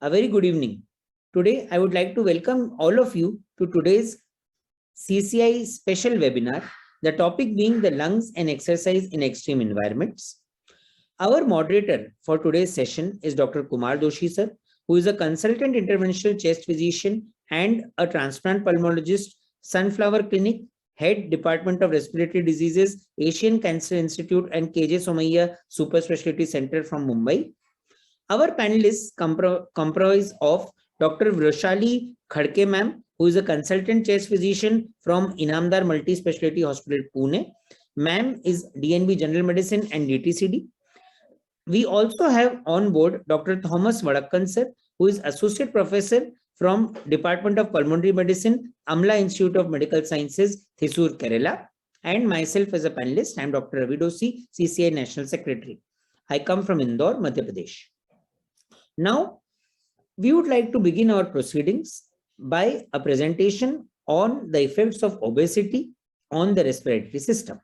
A very good evening. Today, I would like to welcome all of you to today's CCI special webinar, the topic being the lungs and exercise in extreme environments. Our moderator for today's session is Dr. Kumar Doshi, sir, who is a consultant interventional chest physician and a transplant pulmonologist, Sunflower Clinic, Head Department of Respiratory Diseases, Asian Cancer Institute and KJ Somaiya Super Specialty Center from Mumbai. Our panelists comprise of Dr. Vrushali Khadke ma'am, who is a consultant chest physician from Inamdar Multi-Specialty Hospital, Pune. Ma'am is DNB General Medicine and DTCD. We also have on board Dr. Thomas Vadakkan, sir, who is Associate Professor from Department of Pulmonary Medicine, Amla Institute of Medical Sciences, Thrissur, Kerala. And myself as a panelist, I am Dr. Ravi Dosi, CCI National Secretary. I come from Indore, Madhya Pradesh. Now, we would like to begin our proceedings by a presentation on the effects of obesity on the respiratory system.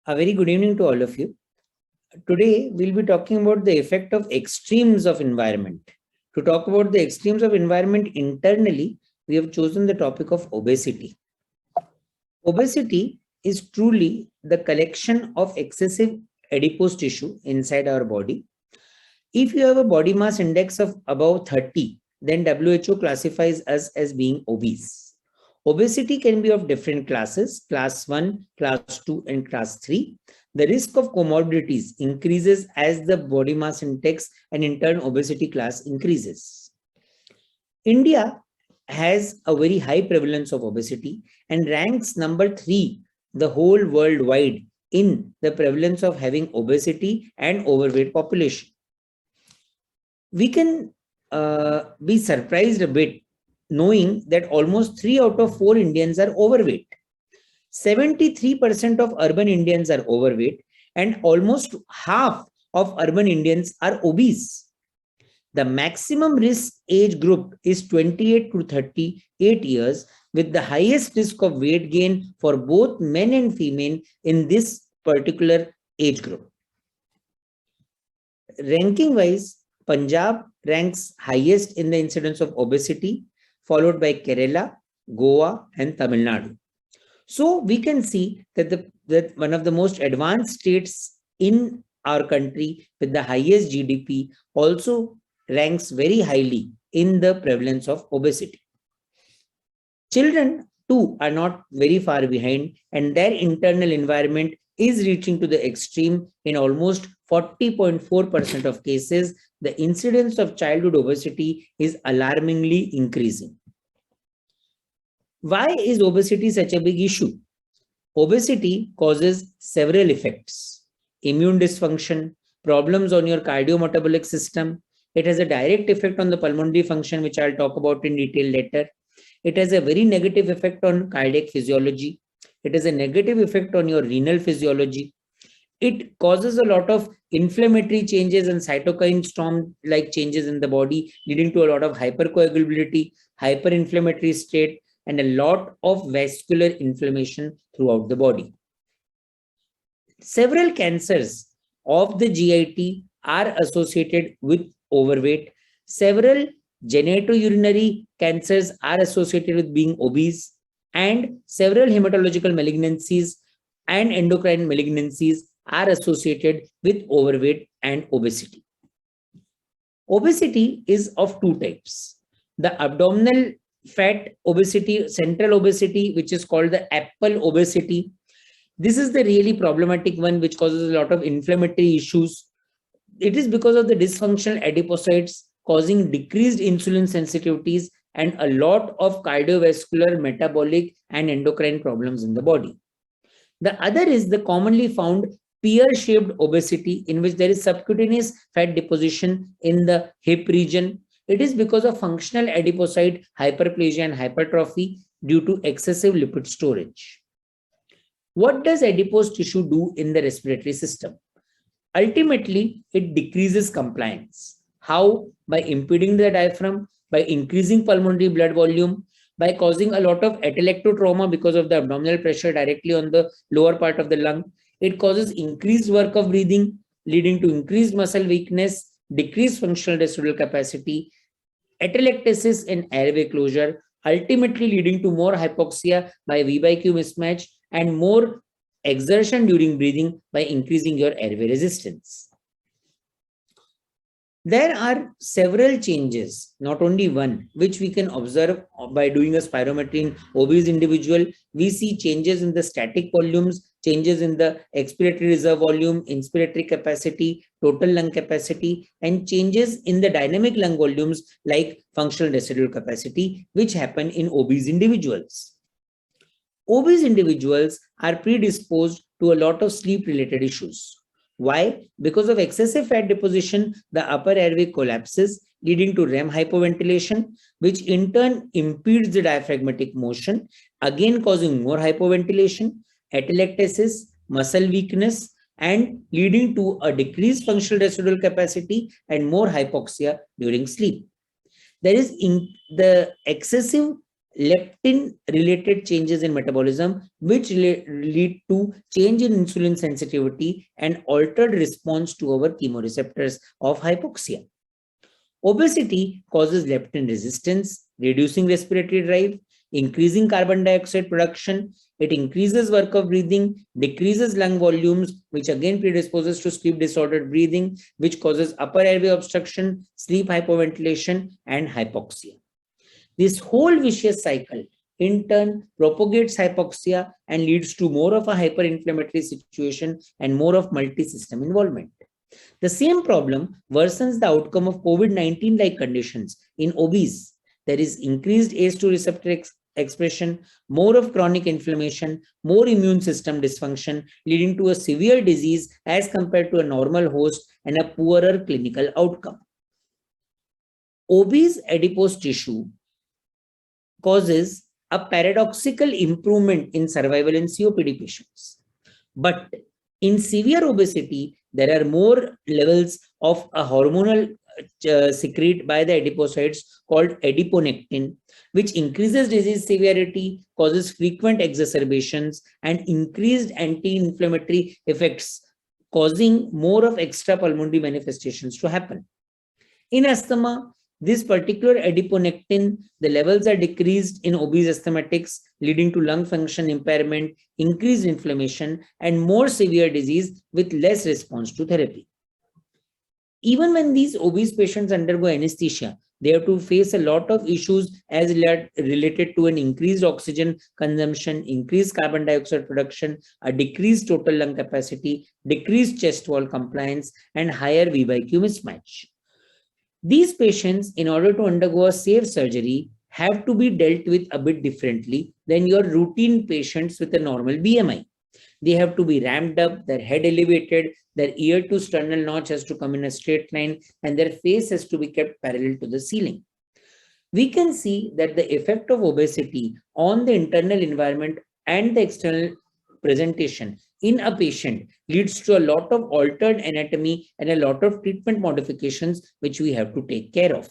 A very good evening to all of you. Today, we'll be talking about the effect of extremes of environment. To talk about the extremes of environment internally, we have chosen the topic of obesity. Obesity is truly the collection of excessive adipose tissue inside our body. If you have a body mass index of above 30, then WHO classifies us as being obese. Obesity can be of different classes, class 1, class 2, and class 3. The risk of comorbidities increases as the body mass index and in turn obesity class increases. India has a very high prevalence of obesity and ranks number 3 the whole worldwide in the prevalence of having obesity and overweight population. We can be surprised a bit knowing that almost 3 out of 4 Indians are overweight. 73% of urban Indians are overweight and almost half of urban Indians are obese. The maximum risk age group is 28 to 38 years, with the highest risk of weight gain for both men and female in this particular age group. Ranking wise, Punjab ranks highest in the incidence of obesity, followed by Kerala, Goa, and Tamil Nadu. So we can see that that one of the most advanced states in our country with the highest GDP also ranks very highly in the prevalence of obesity. Children too are not very far behind, and their internal environment is reaching to the extreme. In almost 40.4% of cases, the incidence of childhood obesity is alarmingly increasing. Why is obesity such a big issue? Obesity causes several effects: immune dysfunction, problems on your cardiometabolic system. It has a direct effect on the pulmonary function, which I'll talk about in detail later. It has a very negative effect on cardiac physiology. It has a negative effect on your renal physiology. It causes a lot of inflammatory changes and cytokine storm-like changes in the body, leading to a lot of hypercoagulability, hyperinflammatory state, and a lot of vascular inflammation throughout the body. Several cancers of the GIT are associated with overweight. Several genitourinary cancers are associated with being obese, and several hematological malignancies and endocrine malignancies are associated with overweight and obesity. Obesity is of 2 types: the abdominal fat obesity, central obesity, which is called the apple obesity. This is the really problematic one, which causes a lot of inflammatory issues. It is because of the dysfunctional adipocytes causing decreased insulin sensitivities and a lot of cardiovascular, metabolic, and endocrine problems in the body. The other is the commonly found pear-shaped obesity, in which there is subcutaneous fat deposition in the hip region. It is because of functional adipocyte hyperplasia and hypertrophy due to excessive lipid storage. What does adipose tissue do in the respiratory system? Ultimately, it decreases compliance. How? By impeding the diaphragm, by increasing pulmonary blood volume, by causing a lot of atelectotrauma because of the abdominal pressure directly on the lower part of the lung. It causes increased work of breathing, leading to increased muscle weakness, decreased functional residual capacity, atelectasis and airway closure, ultimately leading to more hypoxia by V by Q mismatch and more exertion during breathing by increasing your airway resistance. There are several changes, not only one, which we can observe by doing a spirometry in obese individual. We see changes in the static volumes, changes in the expiratory reserve volume, inspiratory capacity, total lung capacity, and changes in the dynamic lung volumes like functional residual capacity, which happen in obese individuals. Obese individuals are predisposed to a lot of sleep-related issues. Why? Because of excessive fat deposition, the upper airway collapses, leading to REM hypoventilation, which in turn impedes the diaphragmatic motion, again causing more hypoventilation, atelectasis, muscle weakness, and leading to a decreased functional residual capacity and more hypoxia during sleep. There is the excessive leptin-related changes in metabolism, which lead to change in insulin sensitivity and altered response to our chemoreceptors of hypoxia. Obesity causes leptin resistance, reducing respiratory drive, increasing carbon dioxide production. It increases work of breathing, decreases lung volumes, which again predisposes to sleep disordered breathing, which causes upper airway obstruction, sleep hypoventilation, and hypoxia. This whole vicious cycle in turn propagates hypoxia and leads to more of a hyperinflammatory situation and more of multi-system involvement. The same problem worsens the outcome of COVID-19 like conditions in obese. There is increased ACE2 receptor expression, more of chronic inflammation, more immune system dysfunction, leading to a severe disease as compared to a normal host and a poorer clinical outcome. Obese adipose tissue causes a paradoxical improvement in survival in COPD patients. But in severe obesity, there are more levels of a hormonal secrete by the adipocytes called adiponectin, which increases disease severity, causes frequent exacerbations, and increased anti-inflammatory effects, causing more of extrapulmonary manifestations to happen. In asthma, this particular adiponectin, the levels are decreased in obese asthmatics, leading to lung function impairment, increased inflammation, and more severe disease with less response to therapy. Even when these obese patients undergo anesthesia, they have to face a lot of issues as related to an increased oxygen consumption, increased carbon dioxide production, a decreased total lung capacity, decreased chest wall compliance, and higher V by Q mismatch. These patients, in order to undergo a safe surgery, have to be dealt with a bit differently than your routine patients with a normal BMI. They have to be ramped up, their head elevated, their ear to sternal notch has to come in a straight line, and their face has to be kept parallel to the ceiling. We can see that the effect of obesity on the internal environment and the external presentation in a patient leads to a lot of altered anatomy and a lot of treatment modifications which we have to take care of.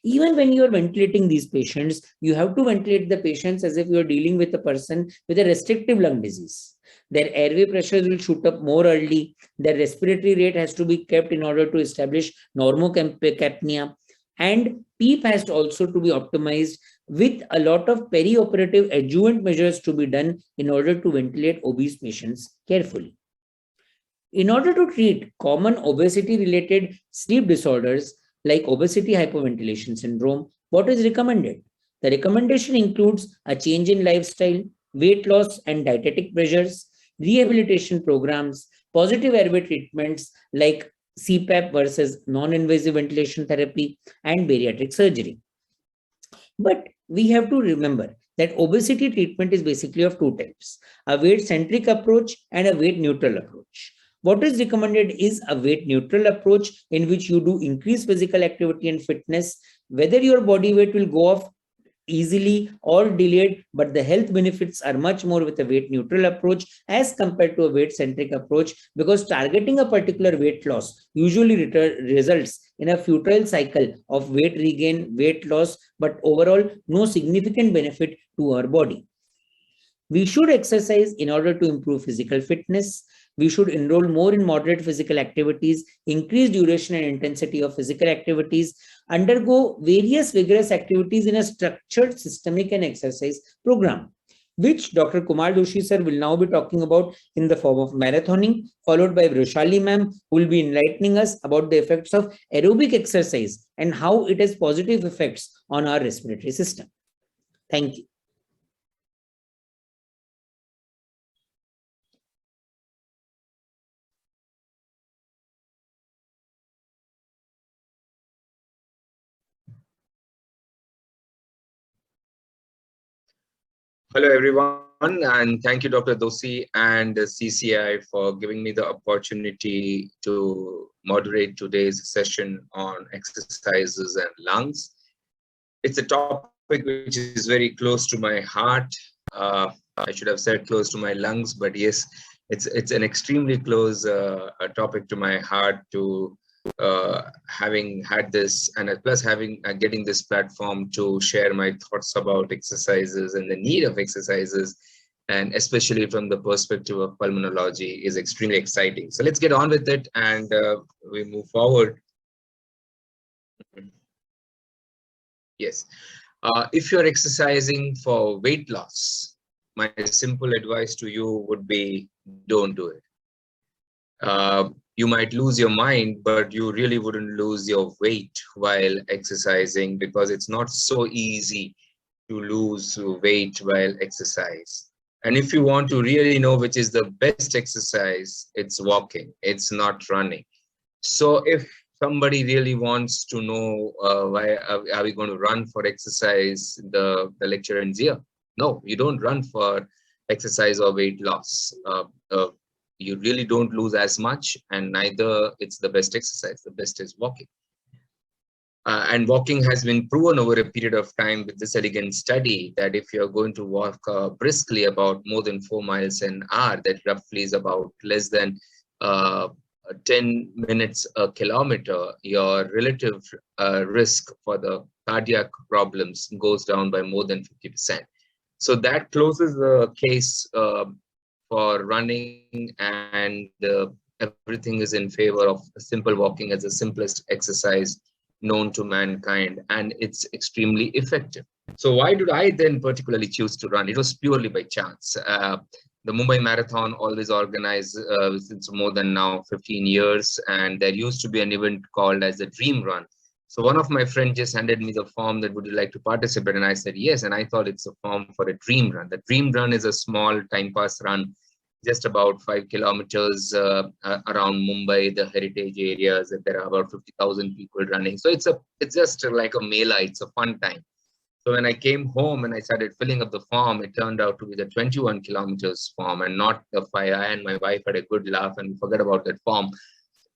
Even when you are ventilating these patients, you have to ventilate the patients as if you are dealing with a person with a restrictive lung disease. Their airway pressures will shoot up more early. Their respiratory rate has to be kept in order to establish normocapnia. And PEEP has also to be optimized with a lot of perioperative adjuvant measures to be done in order to ventilate obese patients carefully. In order to treat common obesity-related sleep disorders like obesity hypoventilation syndrome, what is recommended? The recommendation includes a change in lifestyle, weight loss and dietetic measures, rehabilitation programs, positive airway treatments like CPAP versus non-invasive ventilation therapy, and bariatric surgery. But we have to remember that obesity treatment is basically of two types, a weight-centric approach and a weight-neutral approach. What is recommended is a weight-neutral approach in which you do increase physical activity and fitness. Whether your body weight will go off easily or delayed, but the health benefits are much more with a weight neutral approach as compared to a weight centric approach, because targeting a particular weight loss usually results in a futile cycle of weight regain, weight loss, but overall no significant benefit to our body. We should exercise in order to improve physical fitness. We should enroll more in moderate physical activities, increase duration and intensity of physical activities, undergo various vigorous activities in a structured, systemic and exercise program, which Dr. Kumar Doshi sir will now be talking about in the form of marathoning, followed by Vrushali ma'am, who will be enlightening us about the effects of aerobic exercise and how it has positive effects on our respiratory system. Thank you. Hello, everyone, and thank you, Dr. Dosi and CCI for giving me the opportunity to moderate today's session on exercises and lungs. It's a topic which is very close to my heart. I should have said close to my lungs, but yes, it's an extremely close topic to my heart to having had this, and plus having getting this platform to share my thoughts about exercises and the need of exercises, and especially from the perspective of pulmonology, is extremely exciting. So let's get on with it, and we move forward. Yes, if you're exercising for weight loss, my simple advice to you would be, don't do it. You might lose your mind, but you really wouldn't lose your weight while exercising, because it's not so easy to lose weight while exercise. And if you want to really know which is the best exercise, it's walking, it's not running. So if somebody really wants to know why are we going to run for exercise, the lecture ends here. No, you don't run for exercise or weight loss. You really don't lose as much, and neither it's the best exercise. The best is walking. And walking has been proven over a period of time with this elegant study that if you're going to walk briskly about more than 4 miles an hour, that roughly is about less than 10 minutes a kilometer, your relative risk for the cardiac problems goes down by more than 50%. So that closes the case for running, and everything is in favor of simple walking as the simplest exercise known to mankind, and it's extremely effective. So why did I then particularly choose to run? It was purely by chance. The Mumbai Marathon, always organized since more than now 15 years, and there used to be an event called as the Dream Run. So one of my friends just handed me the form that would you like to participate, and I said yes, and I thought it's a form for a dream run. The dream run is a small time pass run, just about 5 kilometers around Mumbai, the heritage areas. There are about 50,000 people running. So it's just like a mela. It's a fun time. So when I came home and I started filling up the form, it turned out to be the 21 kilometers form and not the 5. I and my wife had a good laugh and we forgot about that form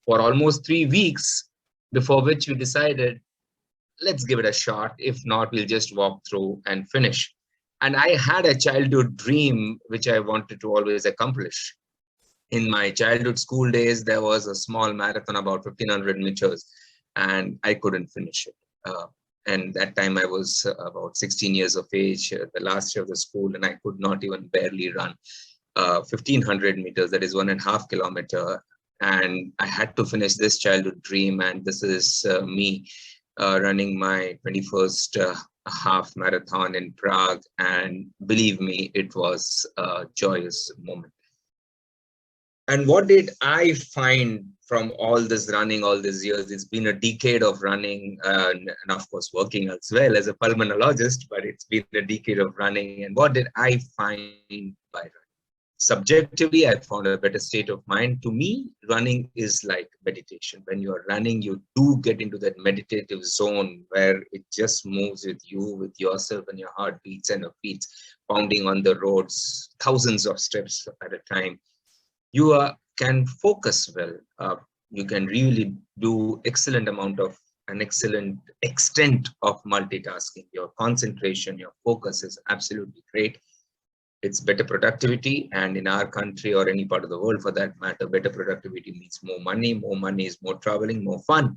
for almost 3 weeks, before which we decided, let's give it a shot. If not, we'll just walk through and finish. And I had a childhood dream, which I wanted to always accomplish. In my childhood school days, there was a small marathon about 1,500 meters, and I couldn't finish it. And that time I was about 16 years of age, the last year of the school, and I could not even barely run 1,500 meters, that is 1.5 kilometers. And I had to finish this childhood dream, and this is me running my 21st half marathon in Prague, and believe me, it was a joyous moment. And what did I find from all this running all these years? It's been a decade of running and of course working as well as a pulmonologist, but it's been a decade of running. And what did I find by running? Subjectively, I found a better state of mind. To me, running is like meditation. When you're running, you do get into that meditative zone where it just moves with you, with yourself, and your heart beats and your feet pounding on the roads, thousands of steps at a time. You can focus well. You can really do excellent amount of an excellent extent of multitasking. Your concentration, your focus is absolutely great. It's better productivity, and in our country or any part of the world for that matter, better productivity means more money. More money is more traveling, more fun.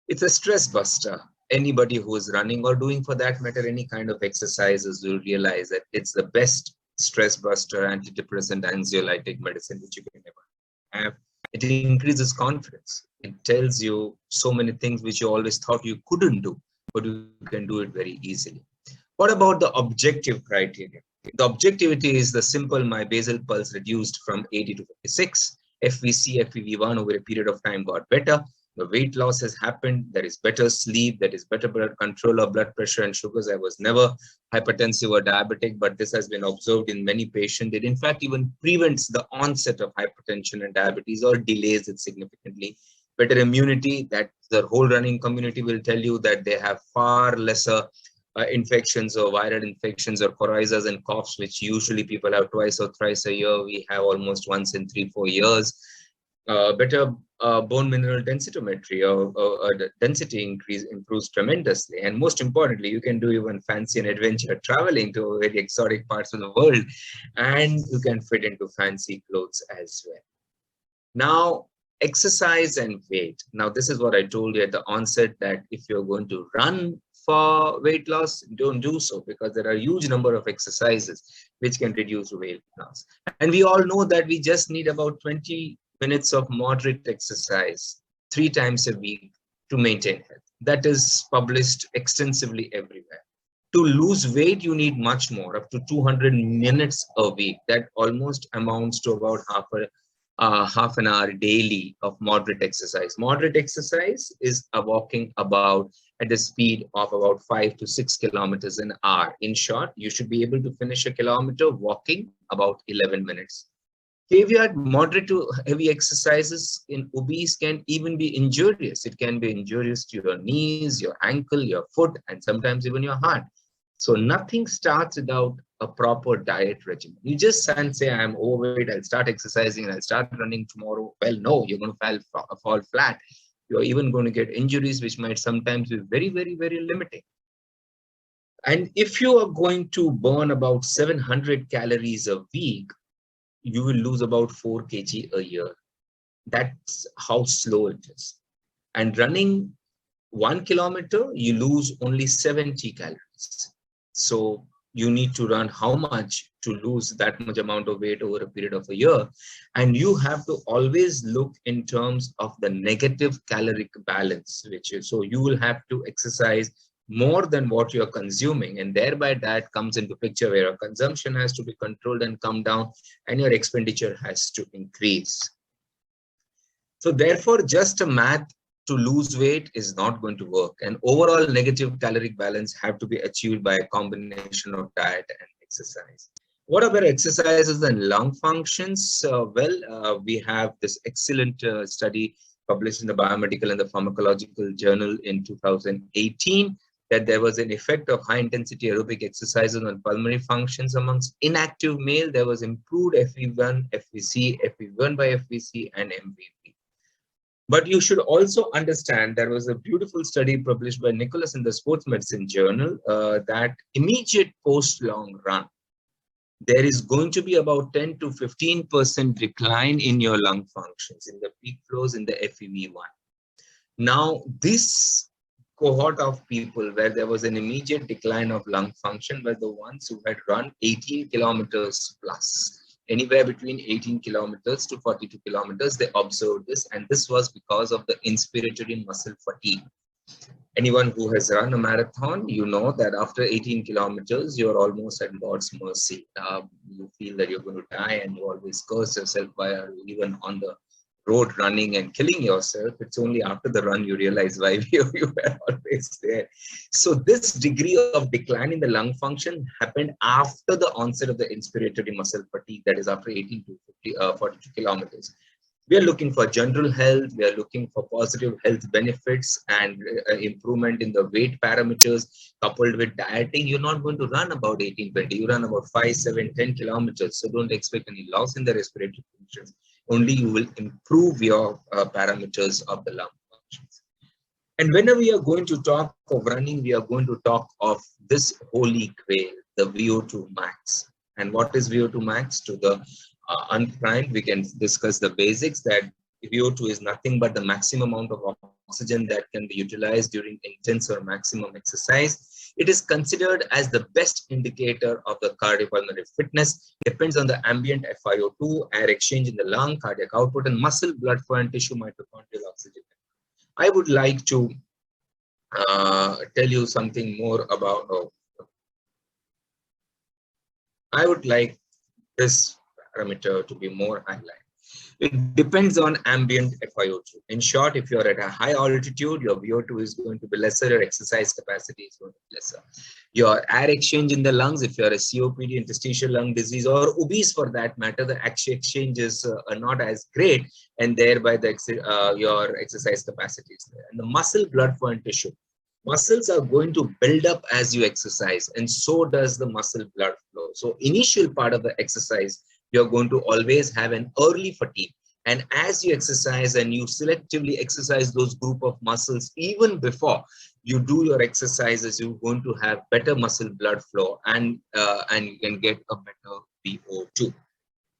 It's a stress buster. Anybody who is running or doing, for that matter, any kind of exercises will realize that it's the best stress buster, antidepressant, anxiolytic medicine which you can ever have. It increases confidence. It tells you so many things which you always thought you couldn't do, but you can do it very easily. What about the objective criteria? The objectivity is the simple: my basal pulse reduced from 80 to 56. FVC, FEV1 over a period of time got better. The weight loss has happened. There is better sleep. There is better blood control of blood pressure and sugars. I was never hypertensive or diabetic, but this has been observed in many patients. It in fact even prevents the onset of hypertension and diabetes or delays it significantly. Better immunity, that the whole running community will tell you that they have far lesser infections or viral infections or coryzas and coughs, which usually people have twice or thrice a year. We have almost once in 3-4 years. Better bone mineral densitometry or density increase improves tremendously. And most importantly, you can do even fancy and adventure traveling to very exotic parts of the world, and you can fit into fancy clothes as well. Now, exercise and weight. Now, this is what I told you at the onset, that if you're going to run for weight loss, don't do so, because there are a huge number of exercises which can reduce weight loss. And we all know that we just need about 20 minutes of moderate exercise 3 times a week to maintain health. That is published extensively everywhere. To lose weight, you need much more, up to 200 minutes a week. That almost amounts to about half an hour daily of moderate exercise. Moderate exercise is walking about at the speed of about 5 to 6 kilometers an hour. In short, you should be able to finish a kilometer walking about 11 minutes. Caveat: moderate to heavy exercises in obese can even be injurious. It can be injurious to your knees, your ankle, your foot, and sometimes even your heart. So nothing starts without a proper diet regimen. You just can't say, I'm overweight, I'll start exercising and I'll start running tomorrow. Well, no, you're going to fall flat. You're even going to get injuries, which might sometimes be very, very, very limiting. And if you are going to burn about 700 calories a week, you will lose about 4 kg a year. That's how slow it is. And running 1 kilometer, you lose only 70 calories. So you need to run how much to lose that much amount of weight over a period of a year? And you have to always look in terms of the negative caloric balance, which is, so you will have to exercise more than what you're consuming, and thereby that comes into picture where your consumption has to be controlled and come down, and your expenditure has to increase. So therefore, just a math to lose weight is not going to work. And overall negative caloric balance have to be achieved by a combination of diet and exercise. What about exercises and lung functions? We have this excellent study published in the Biomedical and the Pharmacological Journal in 2018, that there was an effect of high-intensity aerobic exercises on pulmonary functions amongst inactive male. There was improved FE1, FVC, FE1 by FVC, and MVP. But you should also understand there was a beautiful study published by Nicholas in the Sports Medicine Journal that immediate post-long run, there is going to be about 10 to 15% decline in your lung functions, in the peak flows, in the FEV1. Now, this cohort of people where there was an immediate decline of lung function were the ones who had run 18 kilometers plus. Anywhere between 18 kilometers to 42 kilometers, they observed this, and this was because of the inspiratory muscle fatigue. Anyone who has run a marathon, you know that after 18 kilometers, you're almost at God's mercy. You feel that you're going to die, and you always curse yourself by even on the road running and killing yourself. It's only after the run you realize why you were always there. So this degree of decline in the lung function happened after the onset of the inspiratory muscle fatigue, that is after 18 to 42 kilometers. We are looking for general health. We are looking for positive health benefits and improvement in the weight parameters coupled with dieting. You're not going to run about 18, 20. You run about 5, 7, 10 kilometers. So don't expect any loss in the respiratory functions. Only you will improve your parameters of the lung functions. And whenever we are going to talk of running, we are going to talk of this holy grail, the VO2 max. And what is VO2 max? To the unprimed, we can discuss the basics that VO2 is nothing but the maximum amount of oxygen that can be utilized during intense or maximum exercise. It is considered as the best indicator of the cardiopulmonary fitness. Depends on the ambient FiO2, air exchange in the lung, cardiac output, and muscle, blood flow, and tissue mitochondrial oxygen. I would like to tell you something more about. I would like this parameter to be more highlighted. It depends on ambient FiO2. In short, if you're at a high altitude, your VO2 is going to be lesser, your exercise capacity is going to be lesser. Your air exchange in the lungs, if you're a COPD, interstitial lung disease, or obese for that matter, the exchanges are not as great, and thereby your exercise capacity is there. And the muscle, blood flow, and tissue. Muscles are going to build up as you exercise, and so does the muscle blood flow. So initial part of the exercise, you're going to always have an early fatigue. And as you exercise and you selectively exercise those group of muscles, even before you do your exercises, you're going to have better muscle blood flow and you can get a better VO2.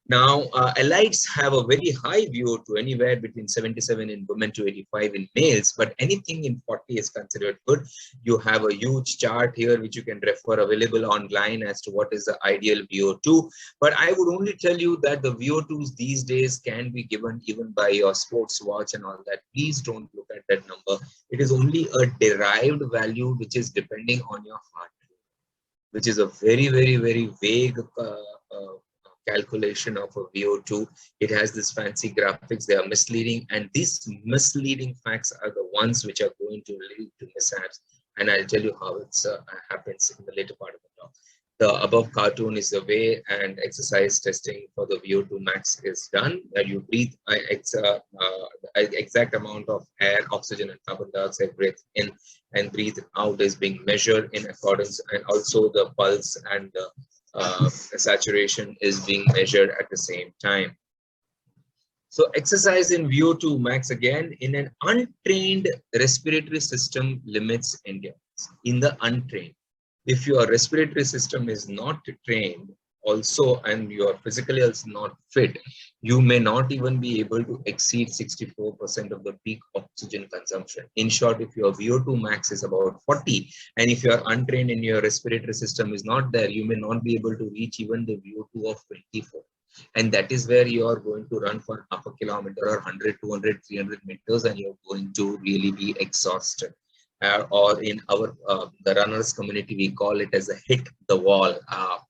Now, elites have a very high VO2, anywhere between 77 in women to 85 in males, but anything in 40 is considered good. You have a huge chart here, which you can refer, available online, as to what is the ideal VO2. But I would only tell you that the VO2s these days can be given even by your sports watch and all that. Please don't look at that number. It is only a derived value, which is depending on your heart rate, which is a very, very, very vague calculation of a VO2. It has this fancy graphics. They are misleading, and these misleading facts are the ones which are going to lead to mishaps. And I'll tell you how it happens in the later part of the talk. The above cartoon is the way and exercise testing for the VO2 max is done. That you breathe exact amount of air, oxygen, and carbon dioxide breathe in and breathe out is being measured in accordance, and also the pulse and the saturation is being measured at the same time. So exercise in VO2 max, again, in an untrained respiratory system limits endurance. In the untrained, if your respiratory system is not trained also, and you are physically also not fit, you may not even be able to exceed 64% of the peak oxygen consumption. In short, if your VO2 max is about 40, and if you are untrained and your respiratory system is not there, you may not be able to reach even the VO2 of 24. And that is where you are going to run for half a kilometer or 100, 200, 300 meters, and you're going to really be exhausted. Or in our the runners community, we call it as a hit the wall.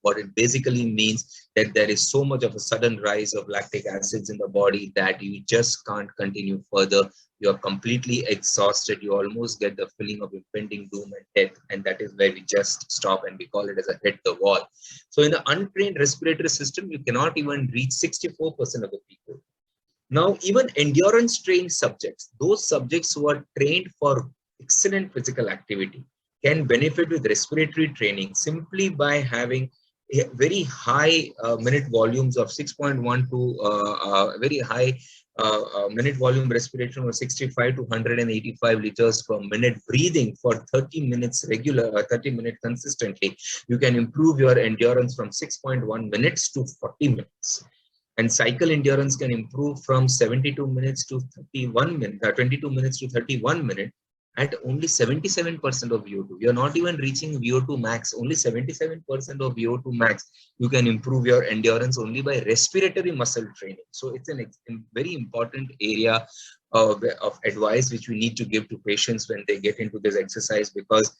What it basically means that there is so much of a sudden rise of lactic acids in the body that you just can't continue further. You're completely exhausted. You almost get the feeling of impending doom and death, and that is where we just stop, and we call it as a hit the wall. So in the untrained respiratory system, you cannot even reach 64% of the people. Now, even endurance trained subjects, those subjects who are trained for excellent physical activity, can benefit with respiratory training simply by having a very high minute volumes of 6.1 to very high minute volume respiration of 65 to 185 liters per minute, breathing for 30 minutes regular, 30 minutes consistently. You can improve your endurance from 6.1 minutes to 40 minutes. And cycle endurance can improve from 72 minutes to 31 minutes, 22 minutes to 31 minutes. At only 77% of VO2. You're not even reaching VO2 max, only 77% of VO2 max. You can improve your endurance only by respiratory muscle training. So it's a very important area of advice which we need to give to patients when they get into this exercise, because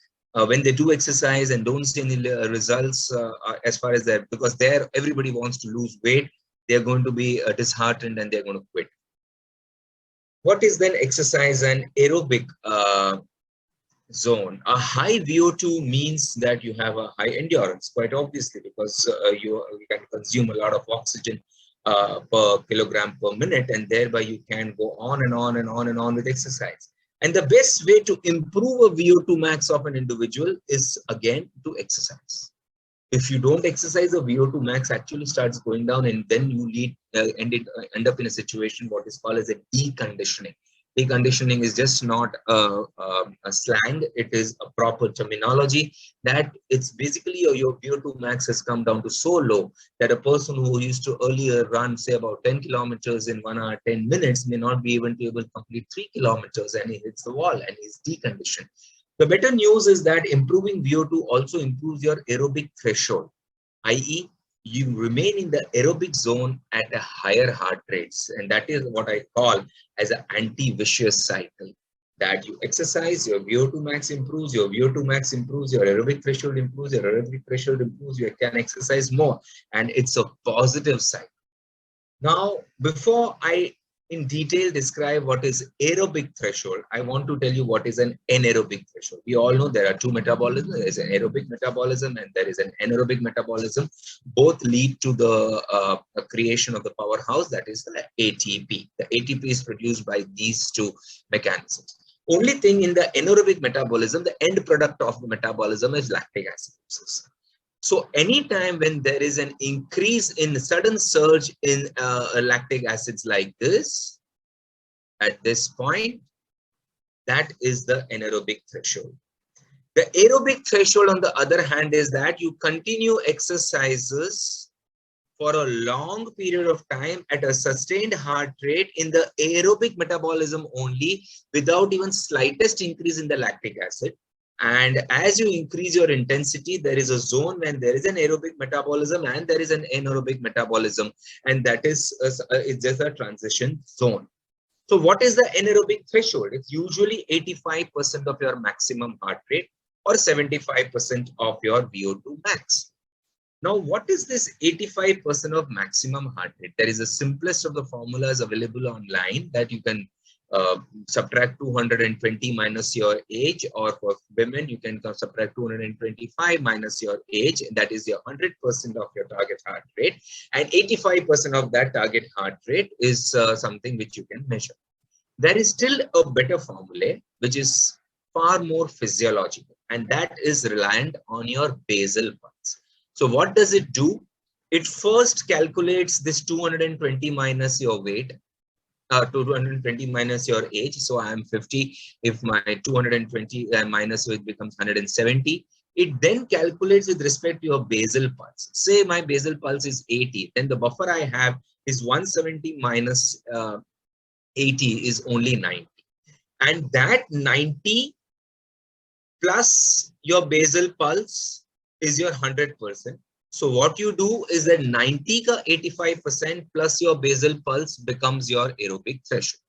when they do exercise and don't see any results as far as that, because there everybody wants to lose weight, they're going to be disheartened and they're going to quit. What is then exercise and aerobic zone? A high VO2 means that you have a high endurance, quite obviously, because you can consume a lot of oxygen per kilogram per minute, and thereby you can go on and on and on and on with exercise. And the best way to improve a VO2 max of an individual is, again, to exercise. If you don't exercise, the VO2 max actually starts going down, and then you end up in a situation what is called as a deconditioning. Deconditioning is just not a slang, it is a proper terminology, that it's basically your VO2 max has come down to so low that a person who used to earlier run, say, about 10 kilometers in 1 hour, 10 minutes may not be even able to complete 3 kilometers, and he hits the wall and he's deconditioned. The better news is that improving VO2 also improves your aerobic threshold, i.e., you remain in the aerobic zone at a higher heart rates, and that is what I call as an anti-vicious cycle. That you exercise, your VO2 max improves, your VO2 max improves, your aerobic threshold improves, your aerobic threshold improves, you can exercise more, and it's a positive cycle. Now, before I in detail describe what is aerobic threshold, I want to tell you what is an anaerobic threshold. We all know there are two metabolisms. There is an aerobic metabolism and there is an anaerobic metabolism. Both lead to the creation of the powerhouse, that is the ATP. The ATP is produced by these two mechanisms. Only thing in the anaerobic metabolism, the end product of the metabolism is lactic acidosis. So anytime when there is an increase in sudden surge in lactic acids like this, at this point, that is the anaerobic threshold. The aerobic threshold, on the other hand, is that you continue exercises for a long period of time at a sustained heart rate in the aerobic metabolism only, without even slightest increase in the lactic acid. And as you increase your intensity, there is a zone when there is an aerobic metabolism and there is an anaerobic metabolism, and that is it's just a transition zone. So what is the anaerobic threshold? It's usually 85% of your maximum heart rate or 75% of your VO2 max. Now, what is this 85% of maximum heart rate? There is the simplest of the formulas available online that you can subtract 220 minus your age, or for women, you can subtract 225 minus your age. That is your 100% of your target heart rate. And 85% of that target heart rate is something which you can measure. There is still a better formula, which is far more physiological, and that is reliant on your basal pulse. So what does it do? It first calculates this 220 minus your weight, 220 minus your age. So I am 50. If my 220 minus weight becomes 170, it then calculates with respect to your basal pulse. Say my basal pulse is 80, then the buffer I have is 170 minus 80 is only 90. And that 90 plus your basal pulse is your 100%. So what you do is that 90 ka 85% plus your basal pulse becomes your aerobic threshold.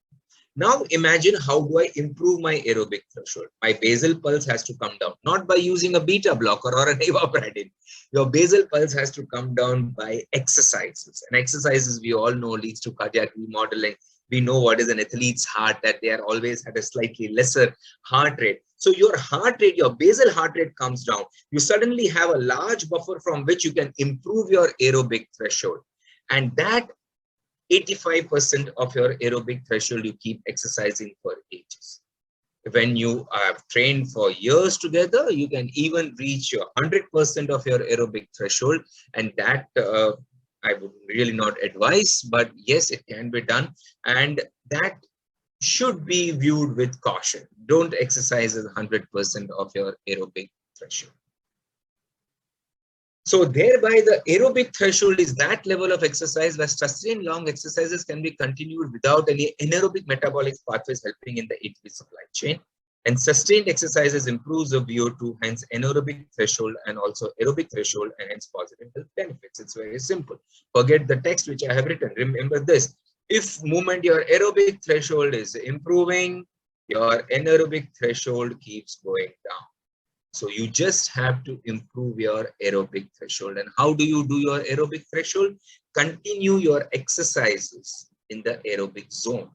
Now imagine, how do I improve my aerobic threshold? My basal pulse has to come down, not by using a beta blocker or an evapradine. Your basal pulse has to come down by exercises. And exercises, we all know, leads to cardiac remodeling. We know what is an athlete's heart, that they are always at a slightly lesser heart rate. So your heart rate, your basal heart rate comes down. You suddenly have a large buffer from which you can improve your aerobic threshold. And that 85% of your aerobic threshold, you keep exercising for ages. When you have trained for years together, you can even reach your 100% of your aerobic threshold. And that I would really not advise, but yes, it can be done. And that should be viewed with caution. Don't exercise at 100% of your aerobic threshold. So thereby the aerobic threshold is that level of exercise where sustained long exercises can be continued without any anaerobic metabolic pathways helping in the ATP supply chain. And sustained exercises improves the VO2, hence anaerobic threshold and also aerobic threshold, and hence positive health benefits. It's very simple. Forget the text which I have written. Remember this. If movement, your aerobic threshold is improving, your anaerobic threshold keeps going down. So you just have to improve your aerobic threshold. And how do you do your aerobic threshold? Continue your exercises in the aerobic zone.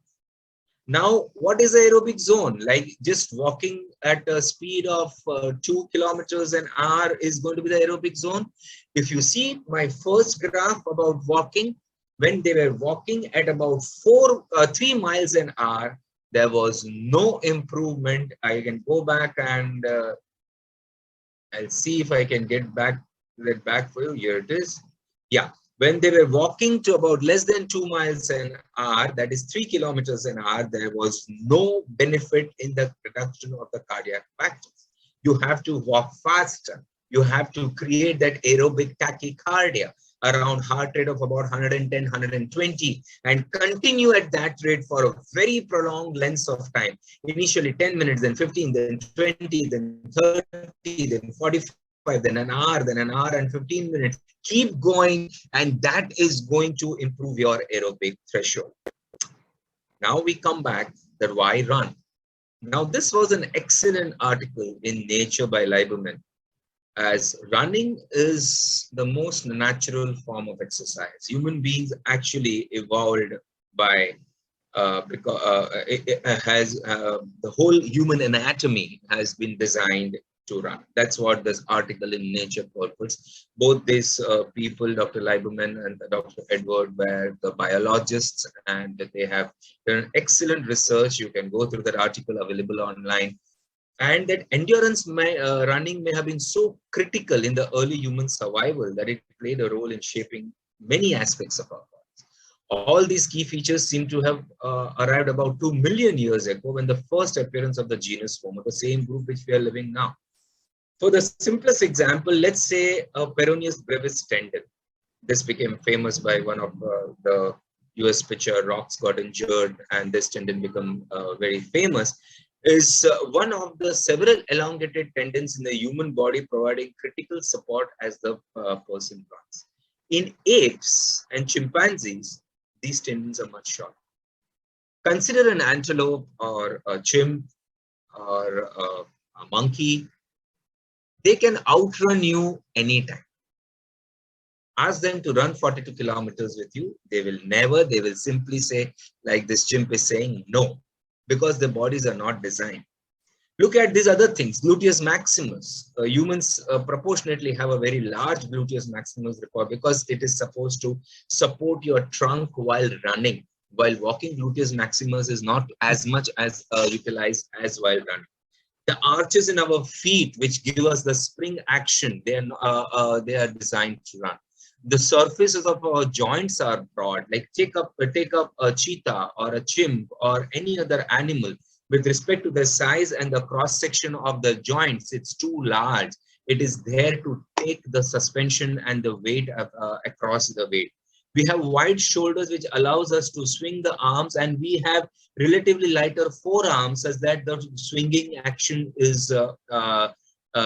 Now, what is the aerobic zone? Like just walking at a speed of 2 kilometers an hour is going to be the aerobic zone. If you see my first graph about walking, when they were walking at about 3 miles an hour, there was no improvement. I can go back and I'll see if I can get back that back for you. Here it is. Yeah. When they were walking to about less than 2 miles an hour, that is 3 kilometers an hour, there was no benefit in the reduction of the cardiac factors. You have to walk faster. You have to create that aerobic tachycardia around heart rate of about 110, 120, and continue at that rate for a very prolonged length of time. Initially 10 minutes, then 15, then 20, then 30, then 45, then an hour and 15 minutes. Keep going, and that is going to improve your aerobic threshold. Now we come back that why run? Now this was an excellent article in Nature by Lieberman, as running is the most natural form of exercise. Human beings actually evolved by because the whole human anatomy has been designed to run. That's what this article in Nature purports. Both these people, Dr. Lieberman and Dr. Edward, were the biologists, and they have done excellent research. You can go through that article available online. And that endurance running may have been so critical in the early human survival that it played a role in shaping many aspects of our bodies. All these key features seem to have arrived about 2 million years ago, when the first appearance of the genus Homo, the same group which we are living now. For the simplest example, let's say a Peroneus Brevis tendon. This became famous by one of the US pitcher, Rocks got injured, and this tendon became very famous. Is one of the several elongated tendons in the human body, providing critical support as the person runs. In apes and chimpanzees, these tendons are much shorter. Consider an antelope or a chimp or a monkey. They can outrun you anytime. Ask them to run 42 kilometers with you. They will never, they will simply say, like this chimp is saying, no, because their bodies are not designed. Look at these other things. Gluteus Maximus. Humans proportionately have a very large Gluteus Maximus record because it is supposed to support your trunk while running. While walking, Gluteus Maximus is not as much as utilized as while running. The arches in our feet, which give us the spring action, they are designed to run. The surfaces of our joints are broad. Like take up a cheetah or a chimp or any other animal. With respect to the size and the cross section of the joints, it's too large. It is there to take the suspension and the weight across the weight. We have wide shoulders, which allows us to swing the arms, and we have relatively lighter forearms, such that the swinging action is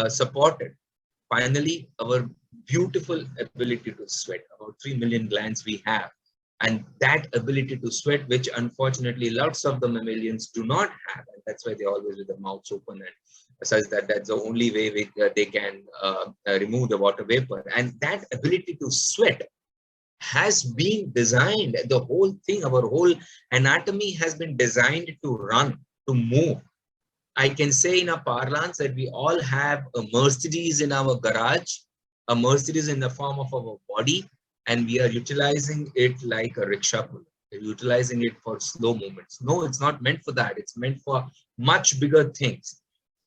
supported. Finally, our beautiful ability to sweat. About 3 million glands we have. And that ability to sweat, which unfortunately lots of the mammalians do not have. And that's why they're always with their mouths open, and such that that's the only way they can remove the water vapor. And that ability to sweat has been designed. The whole thing, our whole anatomy has been designed to run, to move. I can say in a parlance that we all have a Mercedes in our garage, a Mercedes in the form of our body, and we are utilizing it like a rickshaw puller. We're utilizing it for slow movements. No, it's not meant for that. It's meant for much bigger things.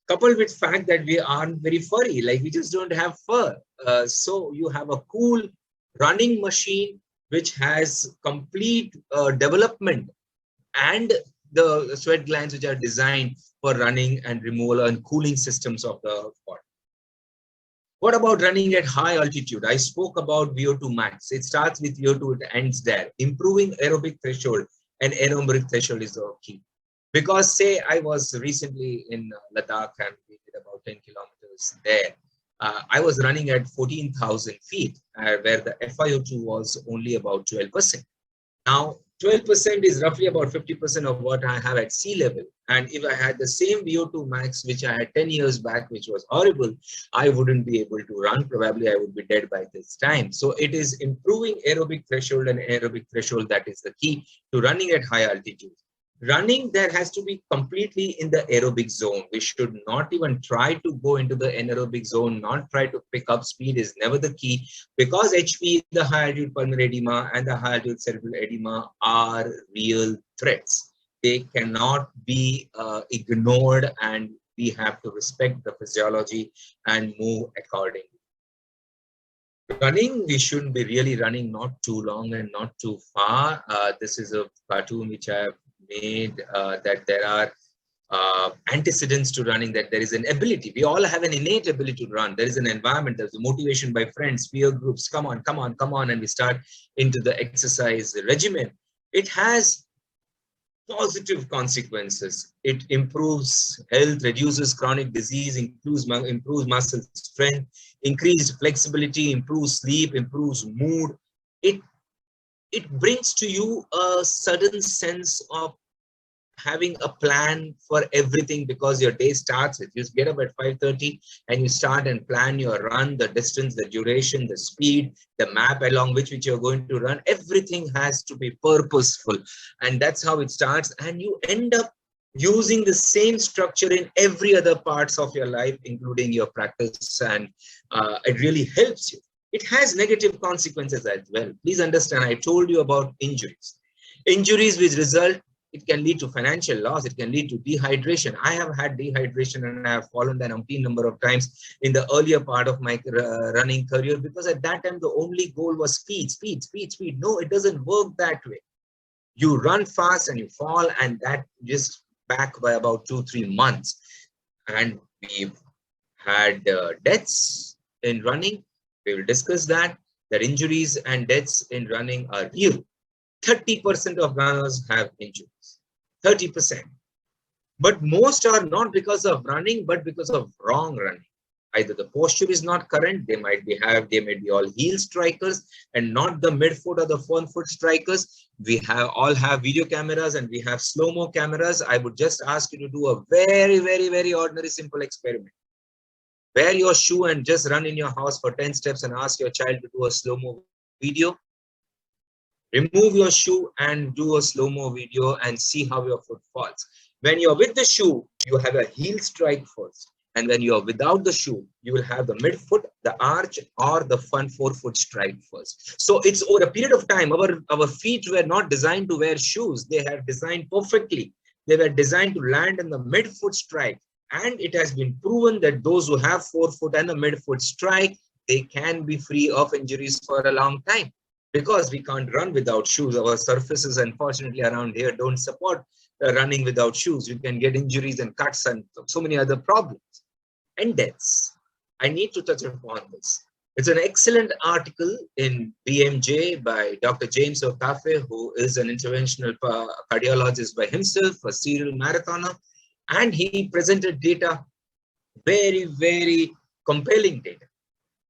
Coupled with the fact that we aren't very furry, like we just don't have fur. So you have a cool running machine which has complete development and the sweat glands which are designed for running and removal and cooling systems of the body. What about running at high altitude? I spoke about VO2 max. It starts with VO2, it ends there. Improving aerobic threshold and aerobic threshold is the key. Because say I was recently in Ladakh and we did about 10 kilometers there. I was running at 14,000 feet where the FiO2 was only about 12%. Now, 12% is roughly about 50% of what I have at sea level. And if I had the same VO2 max, which I had 10 years back, which was horrible, I wouldn't be able to run. Probably I would be dead by this time. So it is improving aerobic threshold and aerobic threshold that is the key to running at high altitude. Running, there has to be completely in the aerobic zone. We should not even try to go into the anaerobic zone, not try to pick up speed is never the key, because HP, the high altitude pulmonary edema and the high altitude cerebral edema are real threats. They cannot be ignored, and we have to respect the physiology and move accordingly. running, we shouldn't be really running not too long and not too far. This is a cartoon which I have made that there are antecedents to running, that there is an ability. We all have an innate ability to run. There is an environment, there's a motivation by friends, peer groups. Come on, come on, come on. And we start into the exercise regimen. It has positive consequences. It improves health, reduces chronic disease, improves muscle strength, increased flexibility, improves sleep, improves mood. It brings to you a sudden sense of having a plan for everything, because your day starts with, you get up at 5:30 and you start and plan your run, the distance, the duration, the speed, the map along which you're going to run. Everything has to be purposeful, and that's how it starts. And you end up using the same structure in every other parts of your life, including your practice, and it really helps you. It has negative consequences as well. Please understand, I told you about injuries. Injuries which result, it can lead to financial loss, it can lead to dehydration. I have had dehydration and I have fallen an umpteen number of times in the earlier part of my running career, because at that time the only goal was speed, speed, speed, speed. No, it doesn't work that way. You run fast and you fall, and that just back by about 2-3 months. And we've had deaths in running. We will discuss that injuries and deaths in running are real. 30% of runners have injuries, 30%. But most are not because of running, but because of wrong running. Either the posture is not correct, they might be all heel strikers and not the midfoot or the front foot strikers. We all have video cameras and we have slow-mo cameras. I would just ask you to do a very, very, very ordinary, simple experiment. Wear your shoe and just run in your house for 10 steps and ask your child to do a slow-mo video. Remove your shoe and do a slow-mo video and see how your foot falls. When you're with the shoe, you have a heel strike first. And when you're without the shoe, you will have the midfoot, the arch, or the front forefoot strike first. So it's over a period of time. Our feet were not designed to wear shoes. They are designed perfectly. They were designed to land in the midfoot strike. And it has been proven that those who have forefoot and the midfoot strike, they can be free of injuries for a long time. Because we can't run without shoes. Our surfaces, unfortunately, around here don't support running without shoes. You can get injuries and cuts and so many other problems. And deaths. I need to touch upon this. It's an excellent article in BMJ by Dr. James Okafe, who is an interventional cardiologist by himself, a serial marathoner. And he presented data, very, very compelling data,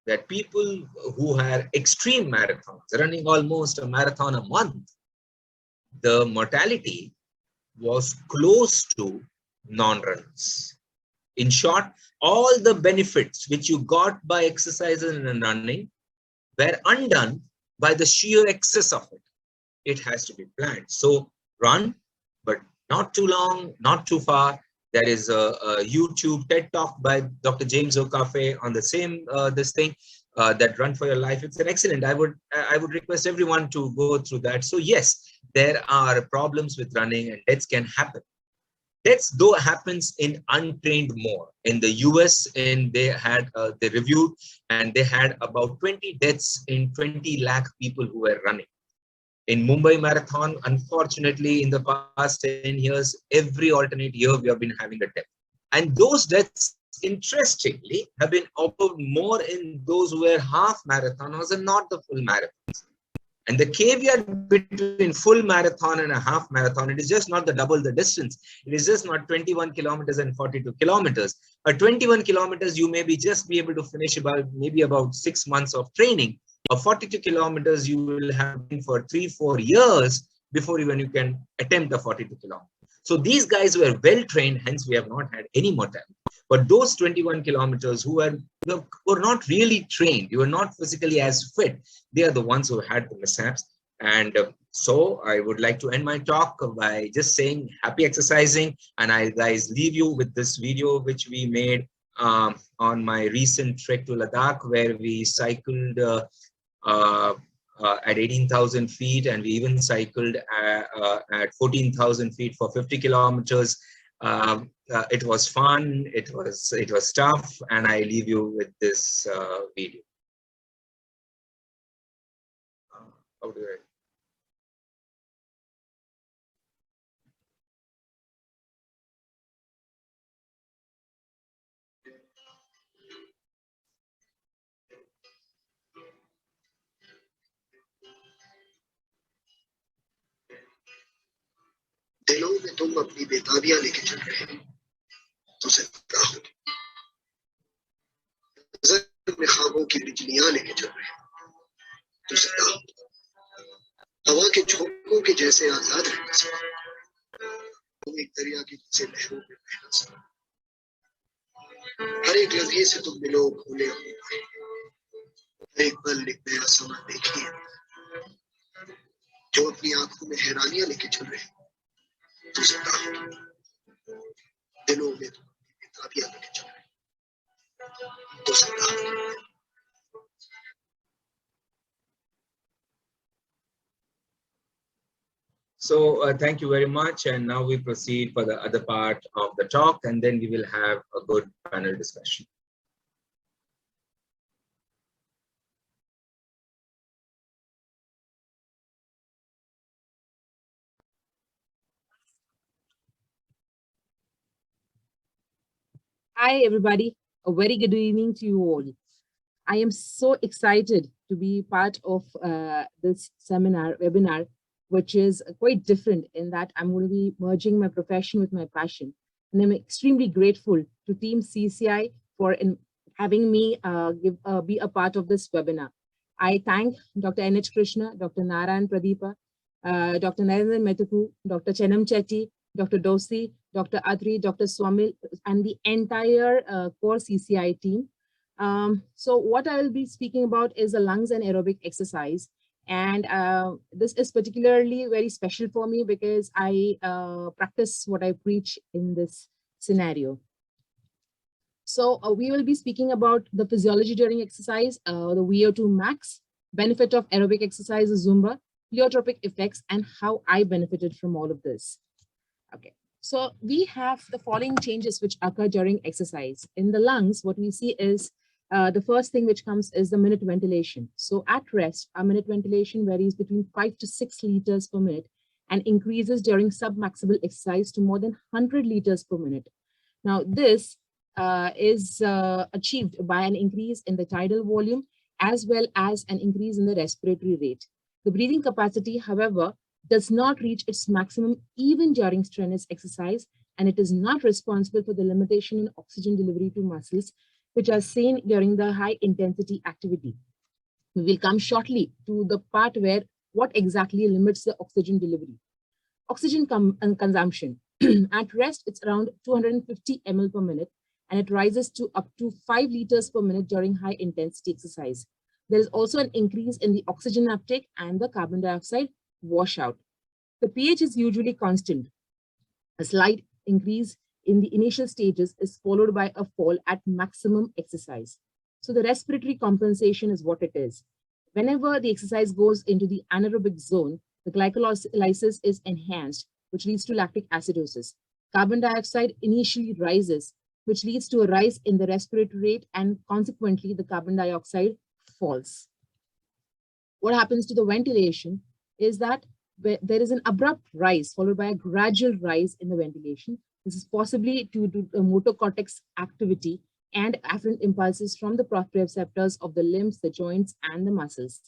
that people who are extreme marathons, running almost a marathon a month, the mortality was close to non-runners. In short, all the benefits which you got by exercising and running were undone by the sheer excess of it. It has to be planned. So run, but not too long, not too far. There is a YouTube TED Talk by Dr. James Okafe on the same that Run for Your Life. It's an excellent. I would request everyone to go through that. So yes, there are problems with running and deaths can happen. Deaths though happens in untrained mode. In the US, they reviewed and they had about 20 deaths in 20 lakh people who were running. In Mumbai Marathon, unfortunately, in the past 10 years, every alternate year, we have been having a death. And those deaths, interestingly, have been observed more in those who were half marathoners and not the full marathons. And the caveat between full marathon and a half marathon, it is just not the double the distance. It is just not 21 kilometers and 42 kilometers. At 21 kilometers, you may just be able to finish maybe about 6 months of training. 42 kilometers you will have been for 3-4 years before even you can attempt the 42 kilometers. So these guys were well trained, hence we have not had any mortality. But those 21 kilometers who were not really trained, you were not physically as fit, they are the ones who had the mishaps. And so I would like to end my talk by just saying happy exercising, and I guys leave you with this video which we made on my recent trek to Ladakh, where we cycled at 18,000 feet, and we even cycled at 14,000 feet for 50 kilometers. It was fun, it was tough, and I leave you with this video. How do I? दिलों में तुम अपनी बेताबियां लेके चल रहे हो तो जिंदा हो, नजर में ख्वाबों की बिजलियां लेके चल रहे हो तो जिंदा हो, हवा के झोंकों के जैसे आजाद रहना सीखो, तुम एक दरिया की जैसे लहरों में बहना सीखो, हर एक लम्हे से तुम मिलो भूले हो, हर एक पल एक नया समा देखिए, जो अपनी आंखों में हैरानियां लेके चल रहे हो तो जिंदा हो, दिलों में तुम अपनी बेताबियां लेके चल रहे हो तो जिंदा हो। So thank you very much. And now we proceed for the other part of the talk, and then we will have a good panel discussion. Hi, everybody. A very good evening to you all. I am so excited to be part of this webinar, which is quite different in that I'm going to be merging my profession with my passion. And I'm extremely grateful to Team CCI for having me be a part of this webinar. I thank Dr. N.H. Krishna, Dr. Narayan Pradeepa, Dr. Narender Metuku, Dr. Chenam Chetty, Dr. Dosi, Dr. Adri, Dr. Swamil, and the entire core CCI team. So what I will be speaking about is the lungs and aerobic exercise. And this is particularly very special for me because I practice what I preach in this scenario. So we will be speaking about the physiology during exercise, the VO2 max, benefit of aerobic exercise, Zumba, pleiotropic effects, and how I benefited from all of this. Okay, so we have the following changes which occur during exercise. In the lungs, what we see is the first thing which comes is the minute ventilation. So at rest, our minute ventilation varies between 5 to 6 liters per minute and increases during submaximal exercise to more than 100 liters per minute. Now, this is achieved by an increase in the tidal volume as well as an increase in the respiratory rate. The breathing capacity, however, does not reach its maximum even during strenuous exercise, and it is not responsible for the limitation in oxygen delivery to muscles, which are seen during the high intensity activity. We will come shortly to the part where what exactly limits the oxygen delivery. Oxygen consumption. At rest, it's around 250 ml per minute, and it rises to up to 5 liters per minute during high intensity exercise. There is also an increase in the oxygen uptake and the carbon dioxide washout. The pH is usually constant. A slight increase in the initial stages is followed by a fall at maximum exercise. So the respiratory compensation is what it is. Whenever the exercise goes into the anaerobic zone, the glycolysis is enhanced, which leads to lactic acidosis. Carbon dioxide initially rises, which leads to a rise in the respiratory rate, and consequently the carbon dioxide falls. What happens to the ventilation is that there is an abrupt rise followed by a gradual rise in the ventilation. This is possibly due to the motor cortex activity and afferent impulses from the proprioceptors of the limbs, the joints, and the muscles.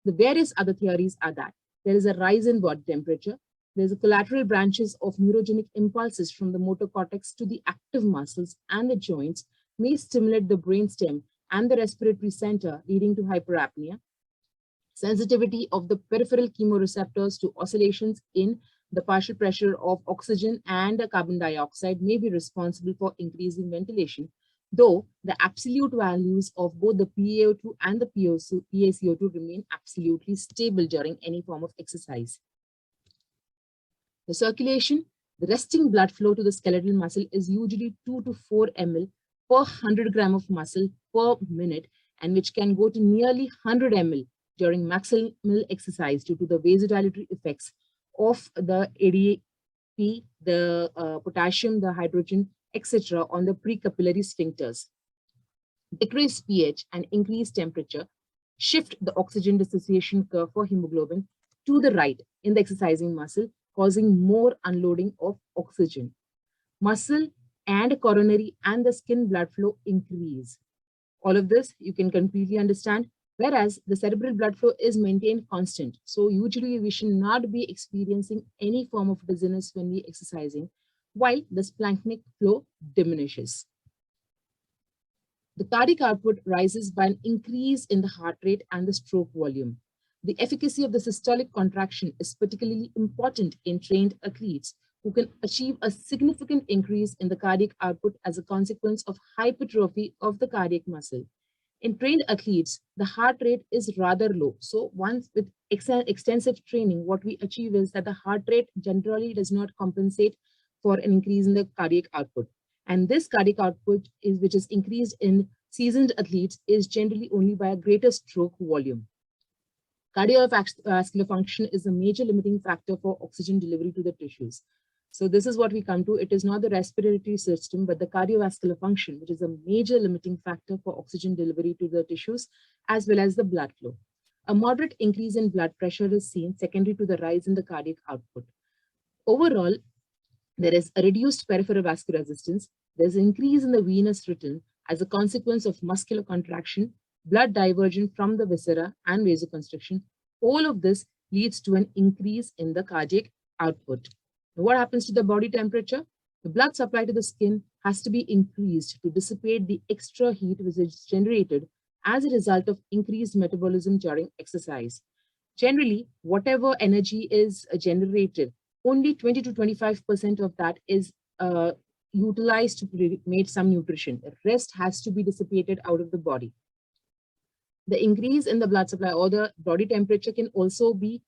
The various other theories are that there is a rise in body temperature. There's a collateral branches of neurogenic impulses from the motor cortex to the active muscles and the joints may stimulate the brainstem and the respiratory center, leading to hyperapnea. Sensitivity of the peripheral chemoreceptors to oscillations in the partial pressure of oxygen and carbon dioxide may be responsible for increasing ventilation, though the absolute values of both the PaO2 and the PaCO2 remain absolutely stable during any form of exercise. The circulation, the resting blood flow to the skeletal muscle is usually 2 to 4 ml per 100 gram of muscle per minute, and which can go to nearly 100 ml during maximal exercise due to the vasodilatory effects of the ADP, the potassium, the hydrogen, etc. on the precapillary sphincters. Decreased pH and increased temperature shift the oxygen dissociation curve for hemoglobin to the right in the exercising muscle, causing more unloading of oxygen. Muscle and coronary and the skin blood flow increase. All of this you can completely understand, whereas the cerebral blood flow is maintained constant. So usually we should not be experiencing any form of dizziness when we exercising, while the splanchnic flow diminishes. The cardiac output rises by an increase in the heart rate and the stroke volume. The efficacy of the systolic contraction is particularly important in trained athletes who can achieve a significant increase in the cardiac output as a consequence of hypertrophy of the cardiac muscle. In trained athletes, the heart rate is rather low. So once with extensive training, what we achieve is that the heart rate generally does not compensate for an increase in the cardiac output. And this cardiac output which is increased in seasoned athletes is generally only by a greater stroke volume. Cardiovascular function is a major limiting factor for oxygen delivery to the tissues. So this is what we come to. It is not the respiratory system, but the cardiovascular function, which is a major limiting factor for oxygen delivery to the tissues, as well as the blood flow. A moderate increase in blood pressure is seen secondary to the rise in the cardiac output. Overall, there is a reduced peripheral vascular resistance. There's an increase in the venous return as a consequence of muscular contraction, blood diversion from the viscera and vasoconstriction. All of this leads to an increase in the cardiac output. Now, what happens to the body temperature? The blood supply to the skin has to be increased to dissipate the extra heat which is generated as a result of increased metabolism during exercise. Generally, whatever energy is generated, only 20 to 25% of that is utilized to make some nutrition. The rest has to be dissipated out of the body. The increase in the blood supply or the body temperature can also be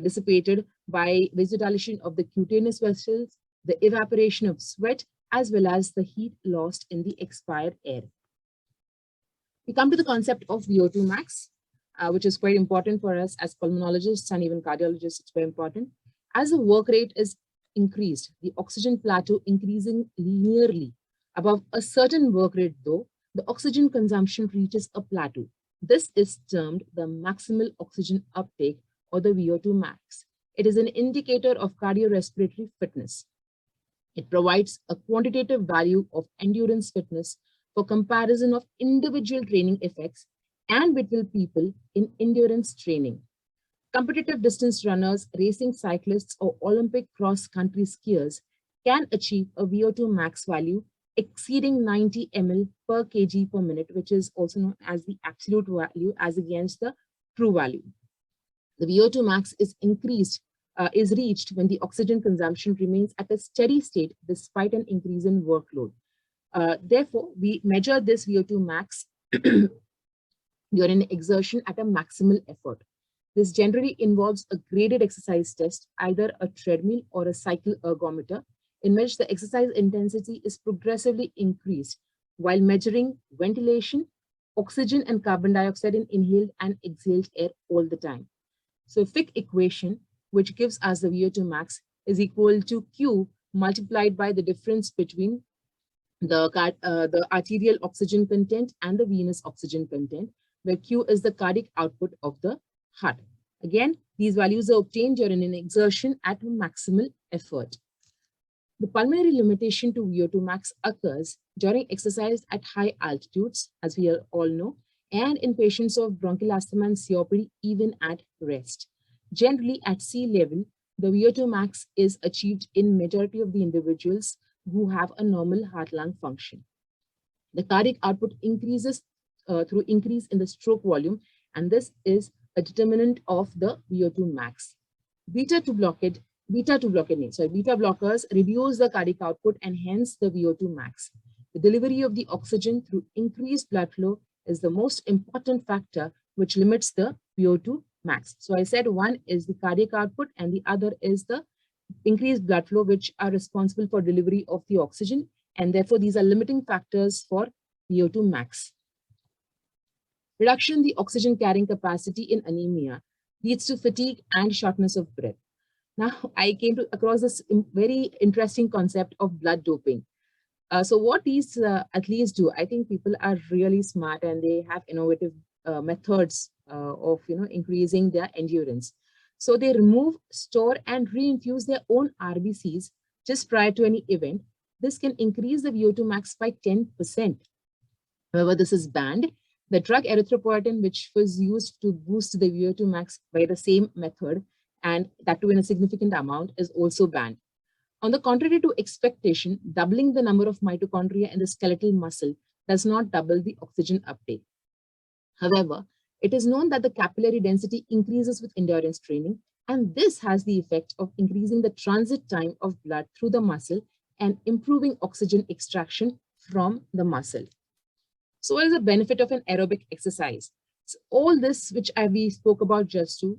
dissipated by vasodilation of the cutaneous vessels, the evaporation of sweat, as well as the heat lost in the expired air. We come to the concept of VO2 max, which is quite important for us as pulmonologists and even cardiologists. It's very important. As the work rate is increased, the oxygen plateau increasing linearly. Above a certain work rate though, the oxygen consumption reaches a plateau. This is termed the maximal oxygen uptake or the VO2 max. It is an indicator of cardiorespiratory fitness. It provides a quantitative value of endurance fitness for comparison of individual training effects and between people in endurance training. Competitive distance runners, racing cyclists, or Olympic cross-country skiers can achieve a VO2 max value exceeding 90 ml per kg per minute, which is also known as the absolute value as against the true value. The VO2 max is reached when the oxygen consumption remains at a steady state despite an increase in workload. Therefore, we measure this VO2 max during exertion at a maximal effort. This generally involves a graded exercise test, either a treadmill or a cycle ergometer, in which the exercise intensity is progressively increased while measuring ventilation, oxygen and carbon dioxide in inhaled and exhaled air all the time. So Fick equation, which gives us the VO2 max, is equal to Q multiplied by the difference between the arterial oxygen content and the venous oxygen content, where Q is the cardiac output of the heart. Again, these values are obtained during an exertion at a maximal effort. The pulmonary limitation to VO2 max occurs during exercise at high altitudes, as we all know, and in patients of bronchial asthma and COPD, even at rest. Generally, at sea level, the VO2 max is achieved in majority of the individuals who have a normal heart-lung function. The cardiac output increases through increase in the stroke volume, and this is a determinant of the VO2 max. Beta blockers reduce the cardiac output and hence the VO2 max. The delivery of the oxygen through increased blood flow is the most important factor which limits the VO2 max. So I said one is the cardiac output and the other is the increased blood flow, which are responsible for delivery of the oxygen, and therefore these are limiting factors for VO2 max. Reduction in the oxygen carrying capacity in anemia leads to fatigue and shortness of breath. Now, I came across this very interesting concept of blood doping. So what these athletes do, I think people are really smart and they have innovative methods of increasing their endurance. So they remove, store, and reinfuse their own RBCs just prior to any event. This can increase the VO2 max by 10%. However, this is banned. The drug erythropoietin, which was used to boost the VO2 max by the same method, and that too in a significant amount, is also banned. On the contrary to expectation, doubling the number of mitochondria in the skeletal muscle does not double the oxygen uptake. However, it is known that the capillary density increases with endurance training, and this has the effect of increasing the transit time of blood through the muscle and improving oxygen extraction from the muscle. So what is the benefit of an aerobic exercise? So all this, which we spoke about just to,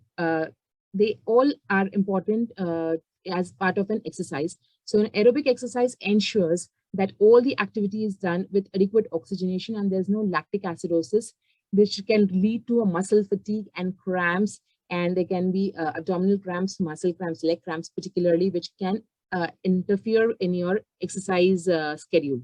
they all are important as part of an exercise. So an aerobic exercise ensures that all the activity is done with adequate oxygenation and there's no lactic acidosis, which can lead to a muscle fatigue and cramps, and there can be abdominal cramps, muscle cramps, leg cramps particularly, which can interfere in your exercise schedule.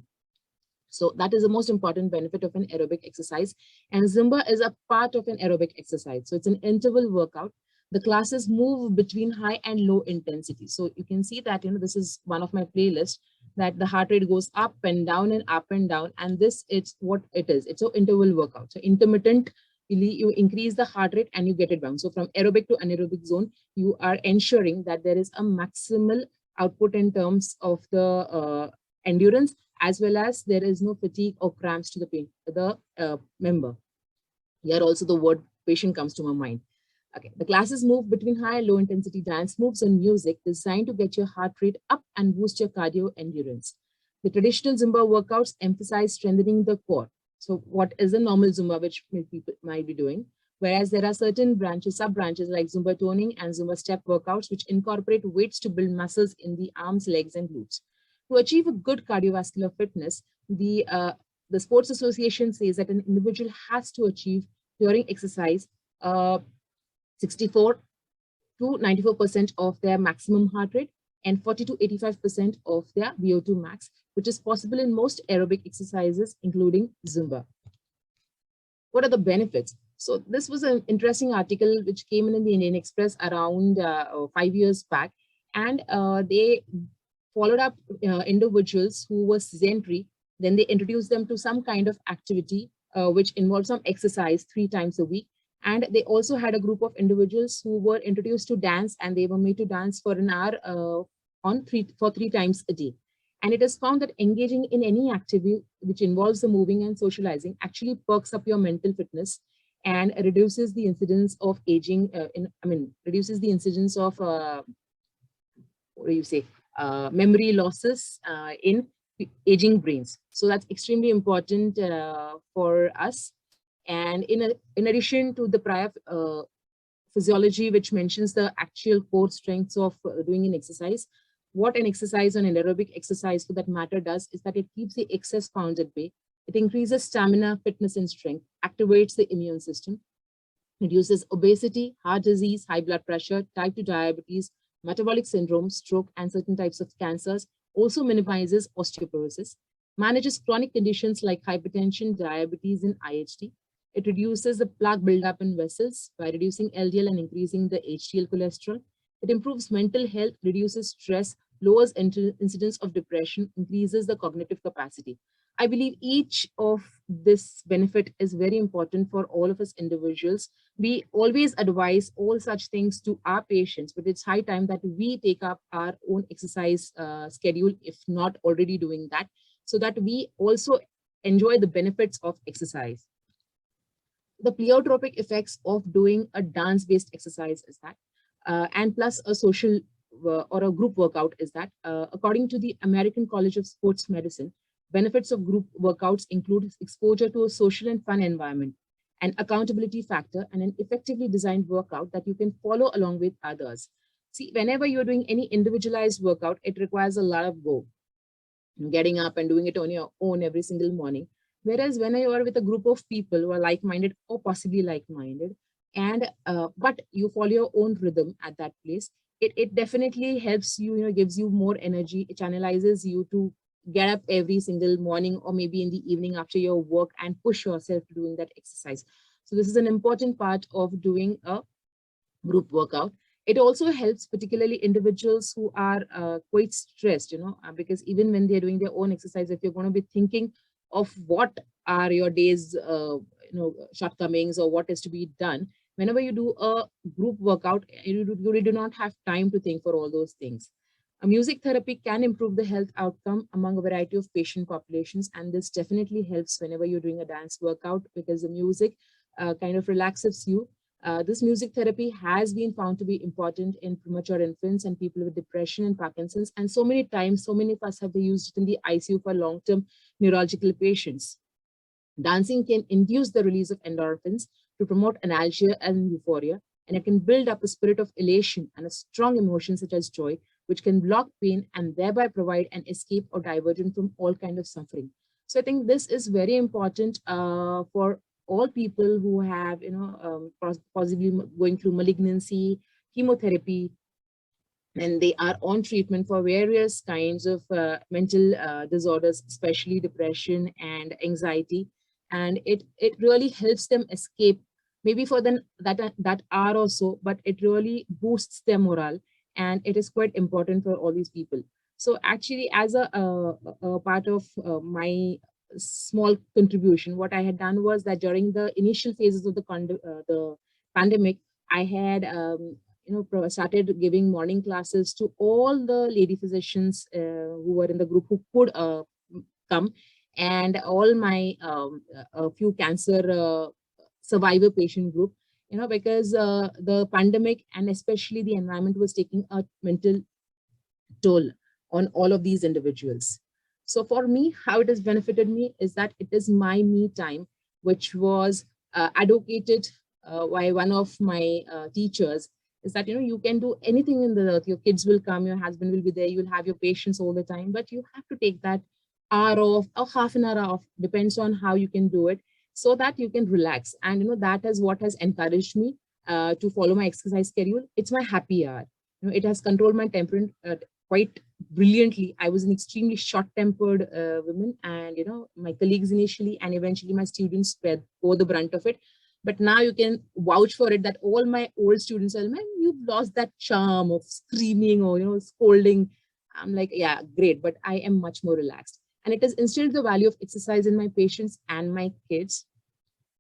So that is the most important benefit of an aerobic exercise. And Zumba is a part of an aerobic exercise. So it's an interval workout. The classes move between high and low intensity. So you can see that, this is one of my playlists, that the heart rate goes up and down and up and down. And this is what it is. It's an interval workout. So intermittent, you increase the heart rate and you get it down. So from aerobic to anaerobic zone, you are ensuring that there is a maximal output in terms of the endurance, as well as there is no fatigue or cramps to the member. Here also the word patient comes to my mind. Okay, the classes move between high and low intensity dance moves and music designed to get your heart rate up and boost your cardio endurance. The traditional Zumba workouts emphasize strengthening the core. So what is a normal Zumba, which people might be doing? Whereas there are certain branches, sub-branches like Zumba toning and Zumba step workouts, which incorporate weights to build muscles in the arms, legs, and glutes. To achieve a good cardiovascular fitness, the Sports Association says that an individual has to achieve during exercise 64 to 94% of their maximum heart rate and 40 to 85% of their VO2 max, which is possible in most aerobic exercises, including Zumba. What are the benefits? So this was an interesting article which came in the Indian Express around 5 years back, and they followed up individuals who were sedentary. Then they introduced them to some kind of activity which involved some exercise 3 times a week. And they also had a group of individuals who were introduced to dance, and they were made to dance for an hour for 3 times a day. And it is found that engaging in any activity which involves the moving and socializing actually perks up your mental fitness and reduces the incidence of aging. Reduces the incidence of memory losses in aging brains. So that's extremely important for us. And in addition to the prior physiology, which mentions the actual core strengths of doing an exercise, what an exercise, an aerobic exercise for that matter, does is that it keeps the excess pounds at bay. It increases stamina, fitness, and strength, activates the immune system, reduces obesity, heart disease, high blood pressure, type 2 diabetes, metabolic syndrome, stroke, and certain types of cancers, also minimizes osteoporosis, manages chronic conditions like hypertension, diabetes, and IHT. It reduces the plaque buildup in vessels by reducing LDL and increasing the HDL cholesterol. It improves mental health, reduces stress, lowers incidence of depression, increases the cognitive capacity. I believe each of this benefit is very important for all of us individuals. We always advise all such things to our patients, but it's high time that we take up our own exercise schedule, if not already doing that, so that we also enjoy the benefits of exercise. The pleiotropic effects of doing a dance-based exercise is that, and plus a social or a group workout is that, according to the American College of Sports Medicine, benefits of group workouts include exposure to a social and fun environment, an accountability factor, and an effectively designed workout that you can follow along with others. See, whenever you're doing any individualized workout, it requires a lot of go, getting up and doing it on your own every single morning. Whereas when you are with a group of people who are like-minded or possibly like-minded, and but you follow your own rhythm at that place, it definitely helps you, gives you more energy. It channelizes you to get up every single morning or maybe in the evening after your work and push yourself to doing that exercise. So this is an important part of doing a group workout. It also helps particularly individuals who are quite stressed, because even when they're doing their own exercise, if you're going to be thinking of what are your day's, shortcomings or what is to be done, whenever you do a group workout, you really do not have time to think for all those things. A music therapy can improve the health outcome among a variety of patient populations, and this definitely helps whenever you're doing a dance workout because the music kind of relaxes you. This music therapy has been found to be important in premature infants and people with depression and Parkinson's. And so many times, so many of us have used it in the ICU for long-term neurological patients. Dancing can induce the release of endorphins to promote analgesia and euphoria, and it can build up a spirit of elation and a strong emotion such as joy, which can block pain and thereby provide an escape or diversion from all kind of suffering. So I think this is very important for all people who have, possibly going through malignancy, chemotherapy, and they are on treatment for various kinds of mental disorders, especially depression and anxiety. And it really helps them escape, maybe for them that hour or so, but it really boosts their morale, and it is quite important for all these people. So actually, as a part of my small contribution, what I had done was that during the initial phases of the pandemic, I had started giving morning classes to all the lady physicians who were in the group who could come, and all my a few cancer survivor patient group, because the pandemic and especially the environment was taking a mental toll on all of these individuals. So for me, how it has benefited me is that it is my me time, which was advocated by one of my teachers, is that, you can do anything in the earth. Your kids will come, your husband will be there, you'll have your patients all the time, but you have to take that hour off or half an hour off, depends on how you can do it, so that you can relax. And, that is what has encouraged me to follow my exercise schedule. It's my happy hour. It has controlled my temperament quite brilliantly. I was an extremely short-tempered woman, and my colleagues initially and eventually my students bore the brunt of it. But now you can vouch for it that all my old students are, man, you've lost that charm of screaming or scolding. I'm like, yeah, great, but I am much more relaxed. And it has instilled the value of exercise in my patients and my kids,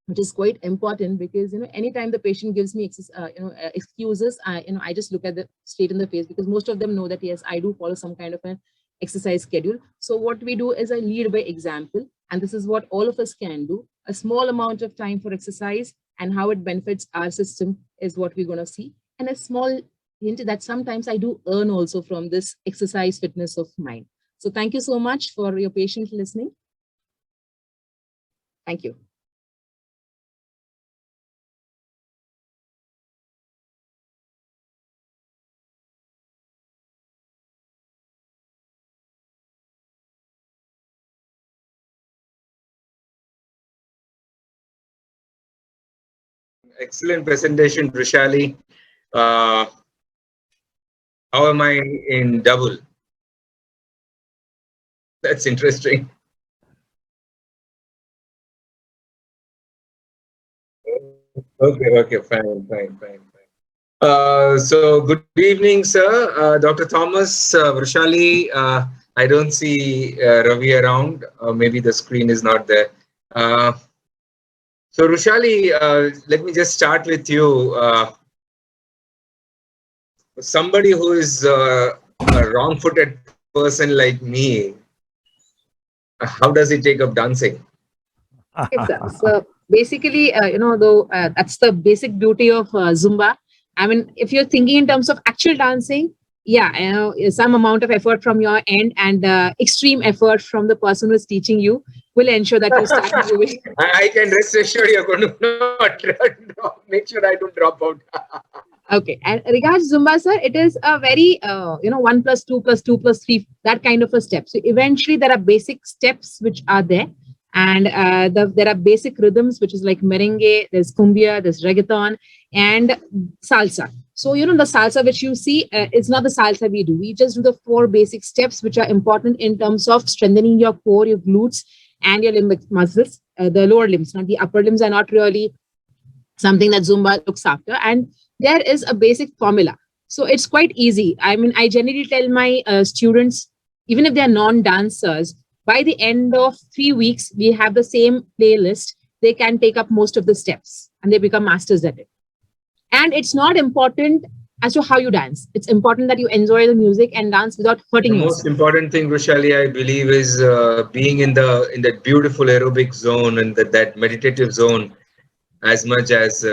which is quite important, because anytime the patient gives me excuses, I just look at the straight in the face, because most of them know that yes, I do follow some kind of an exercise schedule. So what we do is I lead by example, and this is what all of us can do. A small amount of time for exercise and how it benefits our system is what we're going to see, and a small hint that sometimes I do earn also from this exercise fitness of mine. So thank you so much for your patient listening. Thank you. Excellent presentation, Vrushali. How am I in double? That's interesting. Okay, fine. So good evening, sir. Dr. Thomas, Vrushali. I don't see Ravi around. Maybe the screen is not there. So Vrushali, let me just start with you. Somebody who is a wrong-footed person like me, how does he take up dancing? Yes, sir. So basically, though that's the basic beauty of Zumba. I mean, if you're thinking in terms of actual dancing, yeah, some amount of effort from your end and extreme effort from the person who's teaching you will ensure that you start moving. I can rest assured you're going to not make sure I don't drop out. Okay, and regards Zumba, sir, it is a very 1 plus 2 plus 2 plus 3, that kind of a step. So eventually there are basic steps which are there, and there are basic rhythms which is like merengue, there's cumbia, there's reggaeton, and salsa. So the salsa which you see is not the salsa we do. We just do the 4 basic steps which are important in terms of strengthening your core, your glutes, and your limbic muscles. The lower limbs, not the upper limbs, are not really something that Zumba looks after. And there is a basic formula. So it's quite easy. I mean, I generally tell my students, even if they're non-dancers, by the end of 3 weeks, we have the same playlist. They can take up most of the steps and they become masters at it. And it's not important as to how you dance. It's important that you enjoy the music and dance without hurting The yourself. most important thing, Vrushali, I believe, is being in that beautiful aerobic zone and that meditative zone as much as.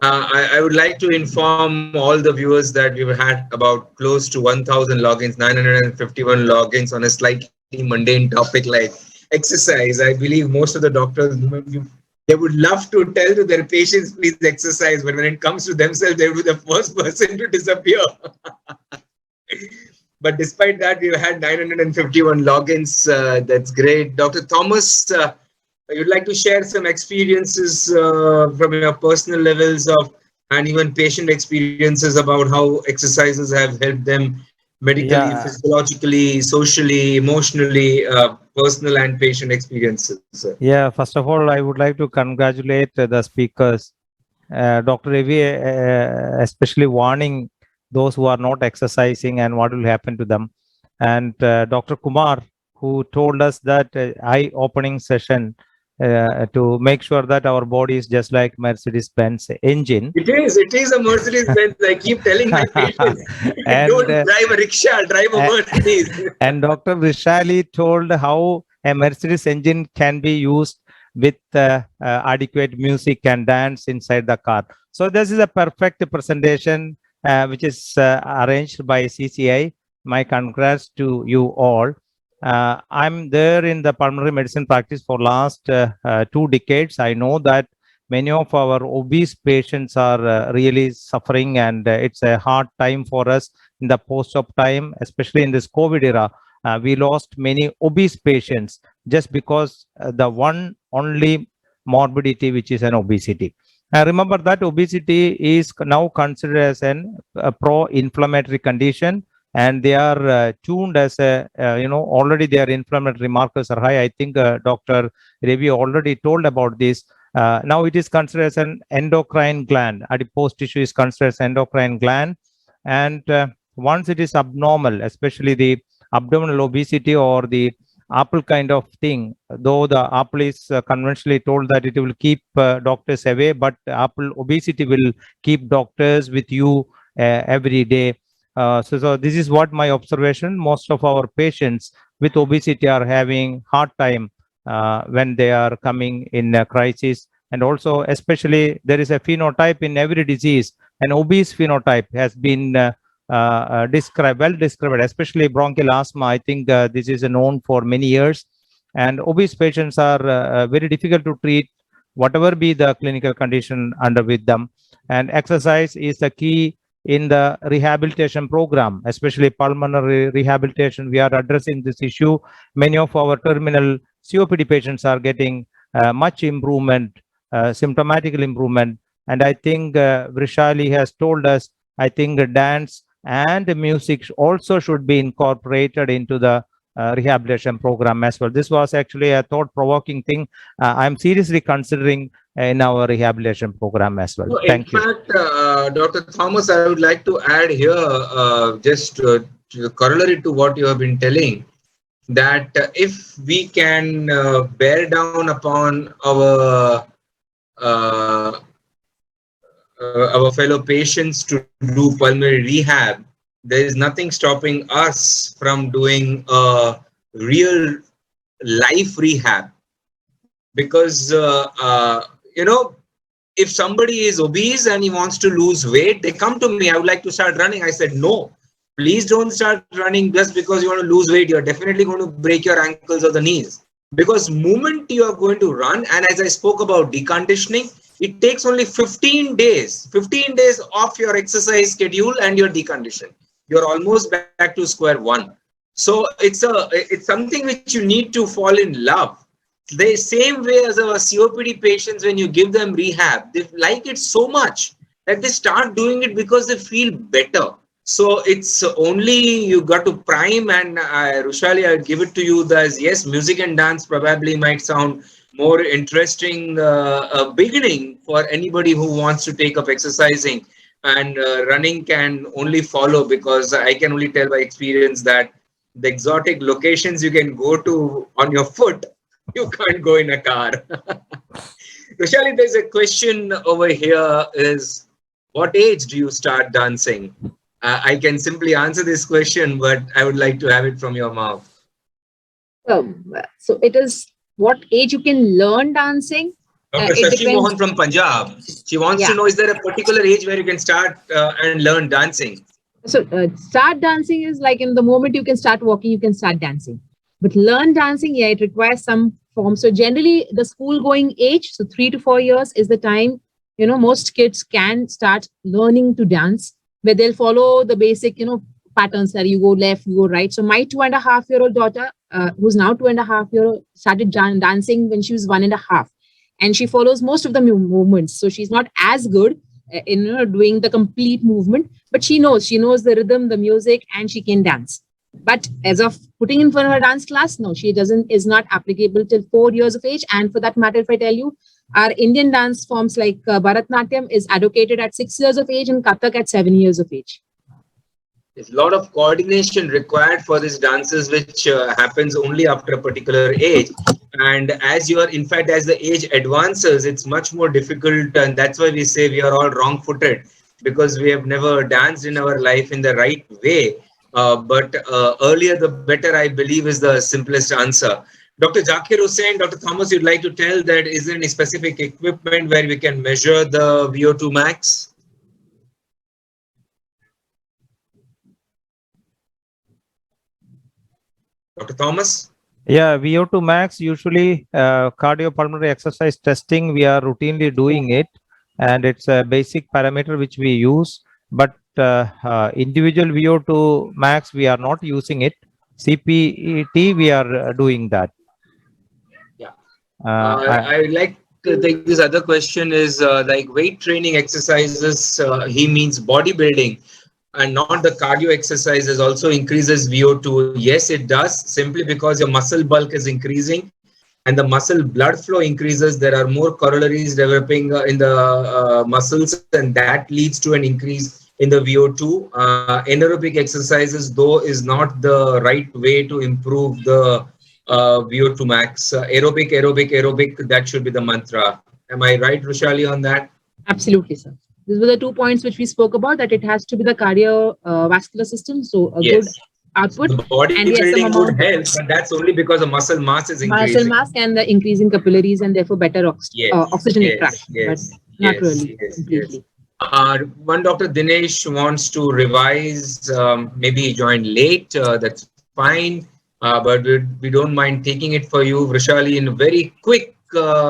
I would like to inform all the viewers that we've had about close to 1,000 logins, 951 logins on a slightly mundane topic like exercise. I believe most of the doctors, they would love to tell to their patients, please exercise, but when it comes to themselves, they would be the first person to disappear. But despite that, we've had 951 logins. That's great. Dr. Thomas, you'd like to share some experiences from your personal levels of and even patient experiences about how exercises have helped them medically, Yeah, physiologically, socially, emotionally, personal and patient experiences. yeah. First of all, I would like to congratulate the speakers, Dr. Ravi, especially warning those who are not exercising and what will happen to them, and Dr. Kumar, who told us that eye-opening session to make sure that our body is just like Mercedes-Benz engine. It is a Mercedes Benz. I keep telling my patients, and don't drive a rickshaw, drive a uh, Mercedes. and Dr. Vrushali told how a Mercedes engine can be used with adequate music and dance inside the car. So this is a perfect presentation which is arranged by CCI. My congrats to you all. I'm there in the pulmonary medicine practice for last 2 decades. I know that many of our obese patients are really suffering, and it's a hard time for us in the post-op time, especially in this COVID era. We lost many obese patients just because the one only morbidity, which is an obesity. Remember that obesity is now considered as a pro-inflammatory condition, and they are tuned as already their inflammatory markers are high. I think Dr. Ravi already told about this. Now it is considered as an endocrine gland. Adipose tissue is considered as endocrine gland, and once it is abnormal, especially the abdominal obesity or the apple kind of thing, though the apple is conventionally told that it will keep doctors away, but apple obesity will keep doctors with you every day. So this is what my observation. Most of our patients with obesity are having hard time when they are coming in a crisis. And also, especially, there is a phenotype in every disease. An obese phenotype has been well described, especially bronchial asthma. I think this is known for many years, and obese patients are very difficult to treat, whatever be the clinical condition under with them. And exercise is the key in the rehabilitation program, especially pulmonary rehabilitation. We are addressing this issue. Many of our terminal COPD patients are getting much improvement, symptomatic improvement. And I think Vrushali has told us, I think dance and music also should be incorporated into the rehabilitation program as well. This was actually a thought-provoking thing. I'm seriously considering in our rehabilitation program as well. No, in Thank you. fact, Dr. Thomas, I would like to add here, just to corollary to what you have been telling, that if we can bear down upon our fellow patients to do pulmonary rehab, there is nothing stopping us from doing a real life rehab. Because if somebody is obese and he wants to lose weight, they come to me, I would like to start running. I said, no, please don't start running just because you want to lose weight. You're definitely going to break your ankles or the knees. Because moment you are going to run, and as I spoke about deconditioning, it takes only 15 days off your exercise schedule and you're deconditioned. You're almost back to square one. So it's something which you need to fall in love. The same way as our COPD patients, when you give them rehab, they like it so much that they start doing it because they feel better. So it's only you got to prime, and Vrushali, I'll give it to you as yes, music and dance probably might sound more interesting beginning for anybody who wants to take up exercising, and running can only follow, because I can only tell by experience that the exotic locations you can go to on your foot, you can't go in a car. Vrushali, there's a question over here is, what age do you start dancing? I can simply answer this question, but I would like to have it from your mouth. So it is what age you can learn dancing. Dr. It Shashi depends. Mohan from Punjab. She wants Yeah. to know, is there a particular age where you can start and learn dancing? So start dancing is like in the moment you can start walking, you can start dancing. But learn dancing, yeah, it requires some form. So generally, the school going age, so 3 to 4 years is the time, most kids can start learning to dance, where they'll follow the basic, patterns that you go left, you go right. So my 2.5-year-old daughter, who's now 2.5-year-old, started dancing when she was 1.5. And she follows most of the movements. So she's not as good in doing the complete movement, but she knows the rhythm, the music, and she can dance. But as of putting in for her dance class, no, she is not applicable till 4 years of age. And for that matter, if I tell you, our Indian dance forms like Bharatnatyam is advocated at 6 years of age and Kathak at 7 years of age. There's a lot of coordination required for these dances, which happens only after a particular age. And as in fact, as the age advances, it's much more difficult. And that's why we say we are all wrong-footed, because we have never danced in our life in the right way. But earlier, the better, I believe, is the simplest answer. Dr. Zakir Hussain, Dr. Thomas, you'd like to tell that is there any specific equipment where we can measure the VO2 max? Dr. Thomas? Yeah, VO2 max, usually cardiopulmonary exercise testing, we are routinely doing it, and it's a basic parameter which we use. But individual VO2 max, we are not using it. CPT, we are doing that. Yeah. I like to take this other question is like weight training exercises. He means bodybuilding and not the cardio exercises also increases VO2. Yes, it does, simply because your muscle bulk is increasing and the muscle blood flow increases. There are more corollaries developing in the muscles, and that leads to an increase in the VO2. Anaerobic exercises, though, is not the right way to improve the VO2 max. Aerobic, that should be the mantra. Am I right, Vrushali, on that? Absolutely, sir. These were the 2 points which we spoke about, that it has to be the cardiovascular system. So a good output. The bodybuilding would help, but that's only because the muscle mass is increasing. Muscle mass and the increasing capillaries and therefore better oxygen extraction, but not really completely. One Dr. Dinesh wants to revise, maybe he joined late, that's fine, but we don't mind taking it for you, Vrushali, in very quick,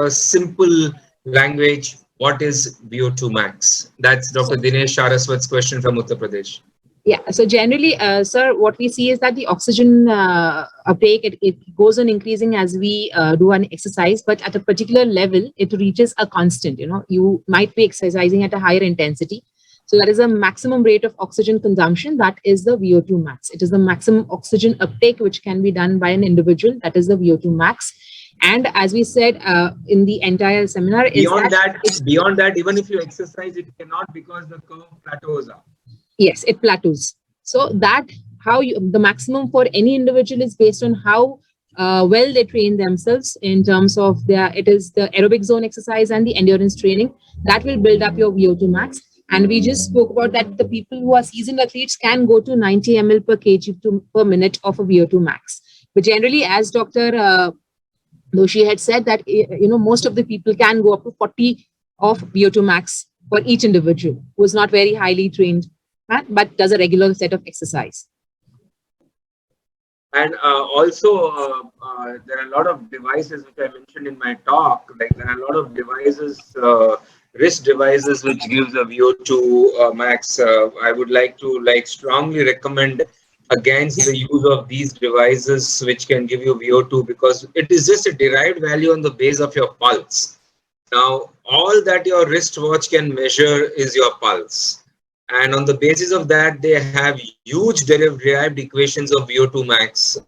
simple language. What is VO2 max? That's Dr. Dinesh Saraswat's question from Uttar Pradesh. Yeah, so generally, sir, what we see is that the oxygen uptake, it goes on increasing as we do an exercise, but at a particular level, it reaches a constant. You might be exercising at a higher intensity. So that is a maximum rate of oxygen consumption. That is the VO2 max. It is the maximum oxygen uptake which can be done by an individual. That is the VO2 max. And as we said in the entire seminar, beyond that, even if you exercise, it cannot, because the curve plateaus out. Yes, it plateaus. So that the maximum for any individual is based on how well they train themselves in terms of it is the aerobic zone exercise and the endurance training that will build up your VO2 max. And we just spoke about that the people who are seasoned athletes can go to 90 ml per kg per minute of a VO2 max. But generally, as Dr. Doshi had said, that most of the people can go up to 40 of VO2 max for each individual who is not very highly trained, but does a regular set of exercise. And also, there are a lot of devices which I mentioned in my talk. Like there are a lot of devices, wrist devices, which gives a VO2 max. I would like to strongly recommend against the use of these devices, which can give you VO2, because it is just a derived value on the base of your pulse. Now, all that your wristwatch can measure is your pulse. And on the basis of that, they have huge derived equations of VO2 max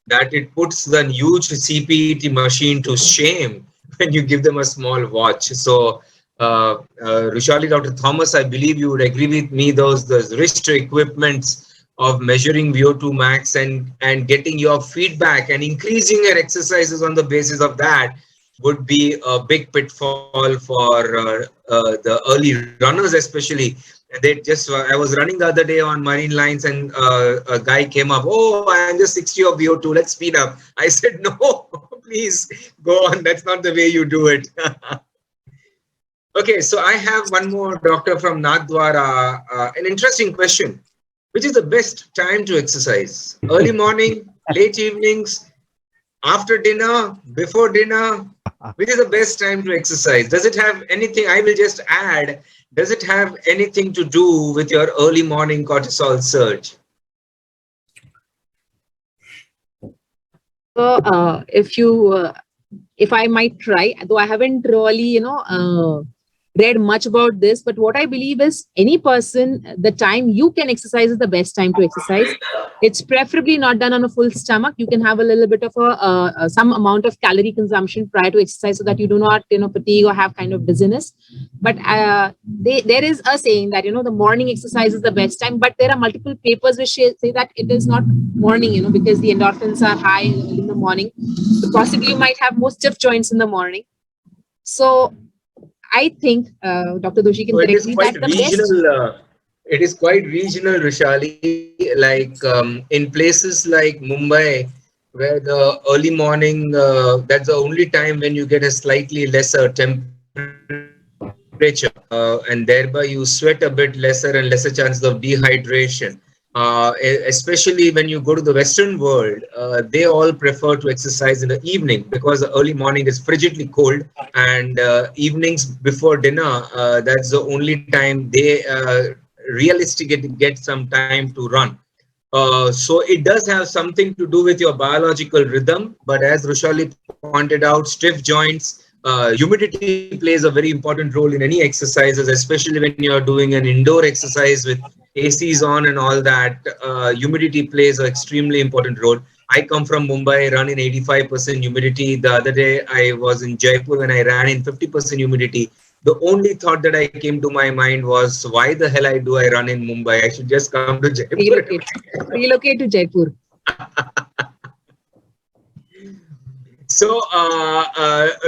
that it puts the huge CPET machine to shame when you give them a small watch. So Vrushali, Dr. Thomas, I believe you would agree with me, those wrist equipments of measuring VO2 max and getting your feedback and increasing your exercises on the basis of that would be a big pitfall for the early runners, especially. I was running the other day on Marine Lines, and a guy came up, oh, I'm just 60 of VO2, let's speed up. I said, no, please go on. That's not the way you do it. Okay, so I have one more doctor from Nathdwara. An interesting question. Which is the best time to exercise? Early morning, late evenings, after dinner, before dinner? Which is the best time to exercise? Does it have anything? I will just add, does it have anything to do with your early morning cortisol surge? So, if I might try, though I haven't really, read much about this, but what I believe is any person, the time you can exercise is the best time to exercise. It's preferably not done on a full stomach. You can have a little bit of some amount of calorie consumption prior to exercise so that you do not, fatigue or have kind of dizziness. But there is a saying that, the morning exercise is the best time, but there are multiple papers which say that it is not morning, because the endorphins are high in the morning. So possibly you might have more stiff joints in the morning. So I think Dr. Doshi can correct me that the best. It is quite regional, Vrushali. Like in places like Mumbai, where the early morning, that's the only time when you get a slightly lesser temperature, and thereby you sweat a bit lesser and lesser chances of dehydration. Especially when you go to the Western world, they all prefer to exercise in the evening because the early morning is frigidly cold, and evenings before dinner, that's the only time they realistically get some time to run. So it does have something to do with your biological rhythm, but as Vrushali pointed out, stiff joints, humidity plays a very important role in any exercises, especially when you're doing an indoor exercise with ACs on and all that. Humidity plays an extremely important role. I come from Mumbai, run in 85% humidity. The other day I was in Jaipur and I ran in 50% humidity. The only thought that I came to my mind was, why the hell do I run in Mumbai? I should just come to Jaipur. Relocate to Jaipur. So,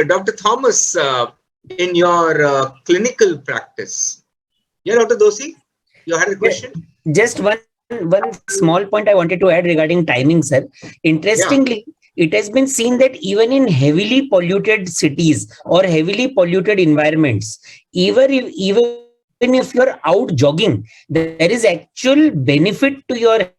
Dr. Thomas, in your clinical practice, yeah, Dr. Dosi, you had a question? Just one small point I wanted to add regarding timing, sir. Interestingly, it has been seen that even in heavily polluted cities or heavily polluted environments, even if you're out jogging, there is actual benefit to your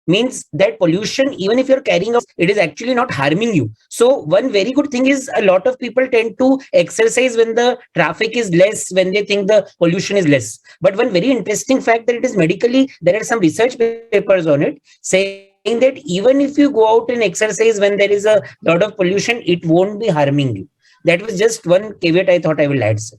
means that pollution, even if you're carrying out, it is actually not harming you. So one very good thing is a lot of people tend to exercise when the traffic is less, when they think the pollution is less. But one very interesting fact that it is medically, there are some research papers on it saying that even if you go out and exercise when there is a lot of pollution, it won't be harming you. That was just one caveat I thought I will add, sir.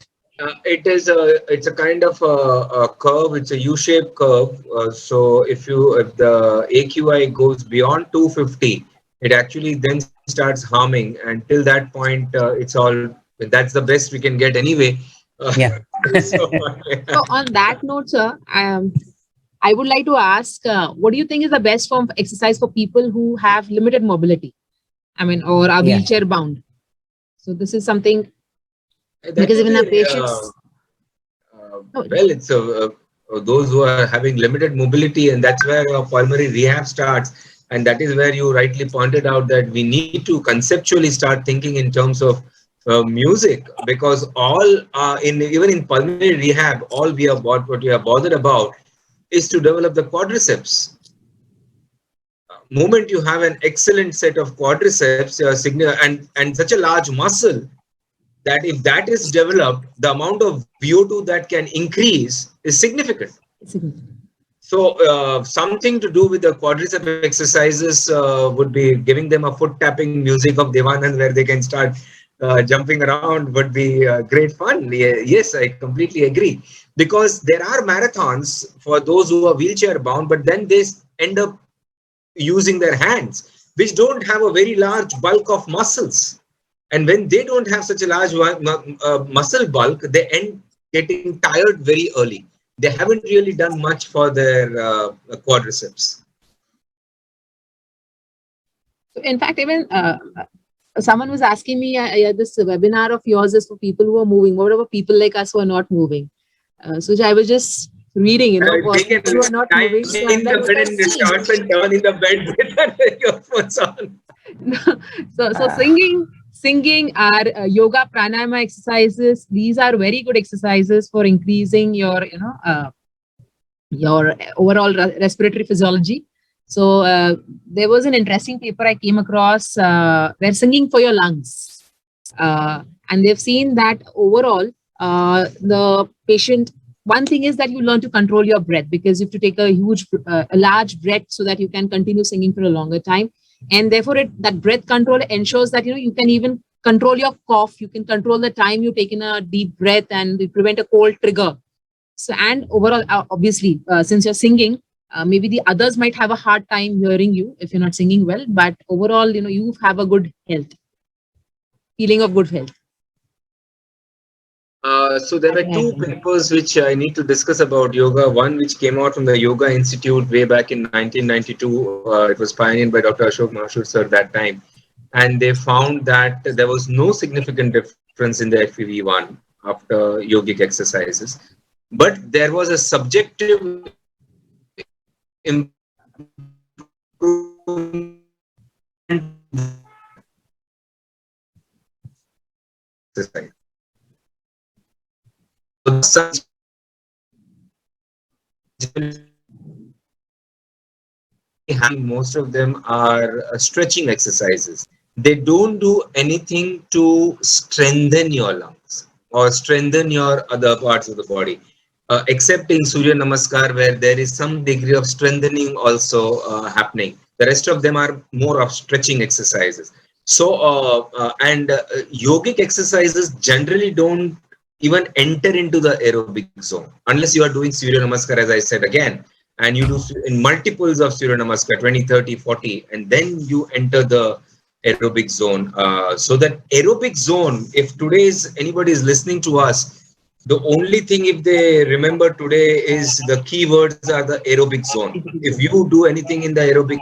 It's a kind of a curve. It's a U-shaped curve. So if the AQI goes beyond 250, it actually then starts harming. And till that point, it's all. That's the best we can get anyway. Yeah. So on that note, sir, I would like to ask, what do you think is the best form of exercise for people who have limited mobility? Or are wheelchair bound? So this is something. Because even our patients. Well, it's those who are having limited mobility, and that's where pulmonary rehab starts. And that is where you rightly pointed out that we need to conceptually start thinking in terms of music, because even in pulmonary rehab, all what we are bothered about is to develop the quadriceps. Moment you have an excellent set of quadriceps, and such a large muscle, that if that is developed, the amount of VO2 that can increase is significant. So something to do with the quadricep exercises would be giving them a foot tapping music of Devanand where they can start jumping around would be great fun. Yes, I completely agree. Because there are marathons for those who are wheelchair bound, but then they end up using their hands, which don't have a very large bulk of muscles. And when they don't have such a large muscle bulk, they end getting tired very early. They haven't really done much for their quadriceps. In fact, even someone was asking me, this webinar of yours is for people who are moving. What about people like us who are not moving? So I was just reading, for They can people who are not moving. lie in the bed and start and turn in the bed with their earphones on. So singing are yoga pranayama exercises. These are very good exercises for increasing your your overall respiratory physiology. So there was an interesting paper I came across where singing for your lungs, and they've seen that overall the patient. One thing is that you learn to control your breath, because you have to take a large breath so that you can continue singing for a longer time, and therefore that breath control ensures that you can even control your cough. You can control the time you take in a deep breath, and prevent a cold trigger. So, and overall, obviously, since you're singing, maybe the others might have a hard time hearing you if you're not singing well, but overall, you have a good health, feeling of good health. So there are two papers which I need to discuss about yoga. One which came out from the Yoga Institute way back in 1992. It was pioneered by Dr. Ashok Mashur sir that time. And they found that there was no significant difference in the FEV1 after yogic exercises. But there was a subjective improvement exercise. Most of them are stretching exercises. They don't do anything to strengthen your lungs or strengthen your other parts of the body, except in Surya Namaskar, where there is some degree of strengthening also happening. The rest of them are more of stretching exercises. So, yogic exercises generally don't even enter into the aerobic zone unless you are doing Surya Namaskar, as I said again, and you do in multiples of Surya Namaskar, 20, 30, 40, and then you enter the aerobic zone. So that aerobic zone, if today's anybody is listening to us, the only thing if they remember today is the keywords are the aerobic zone. If you do anything in the aerobic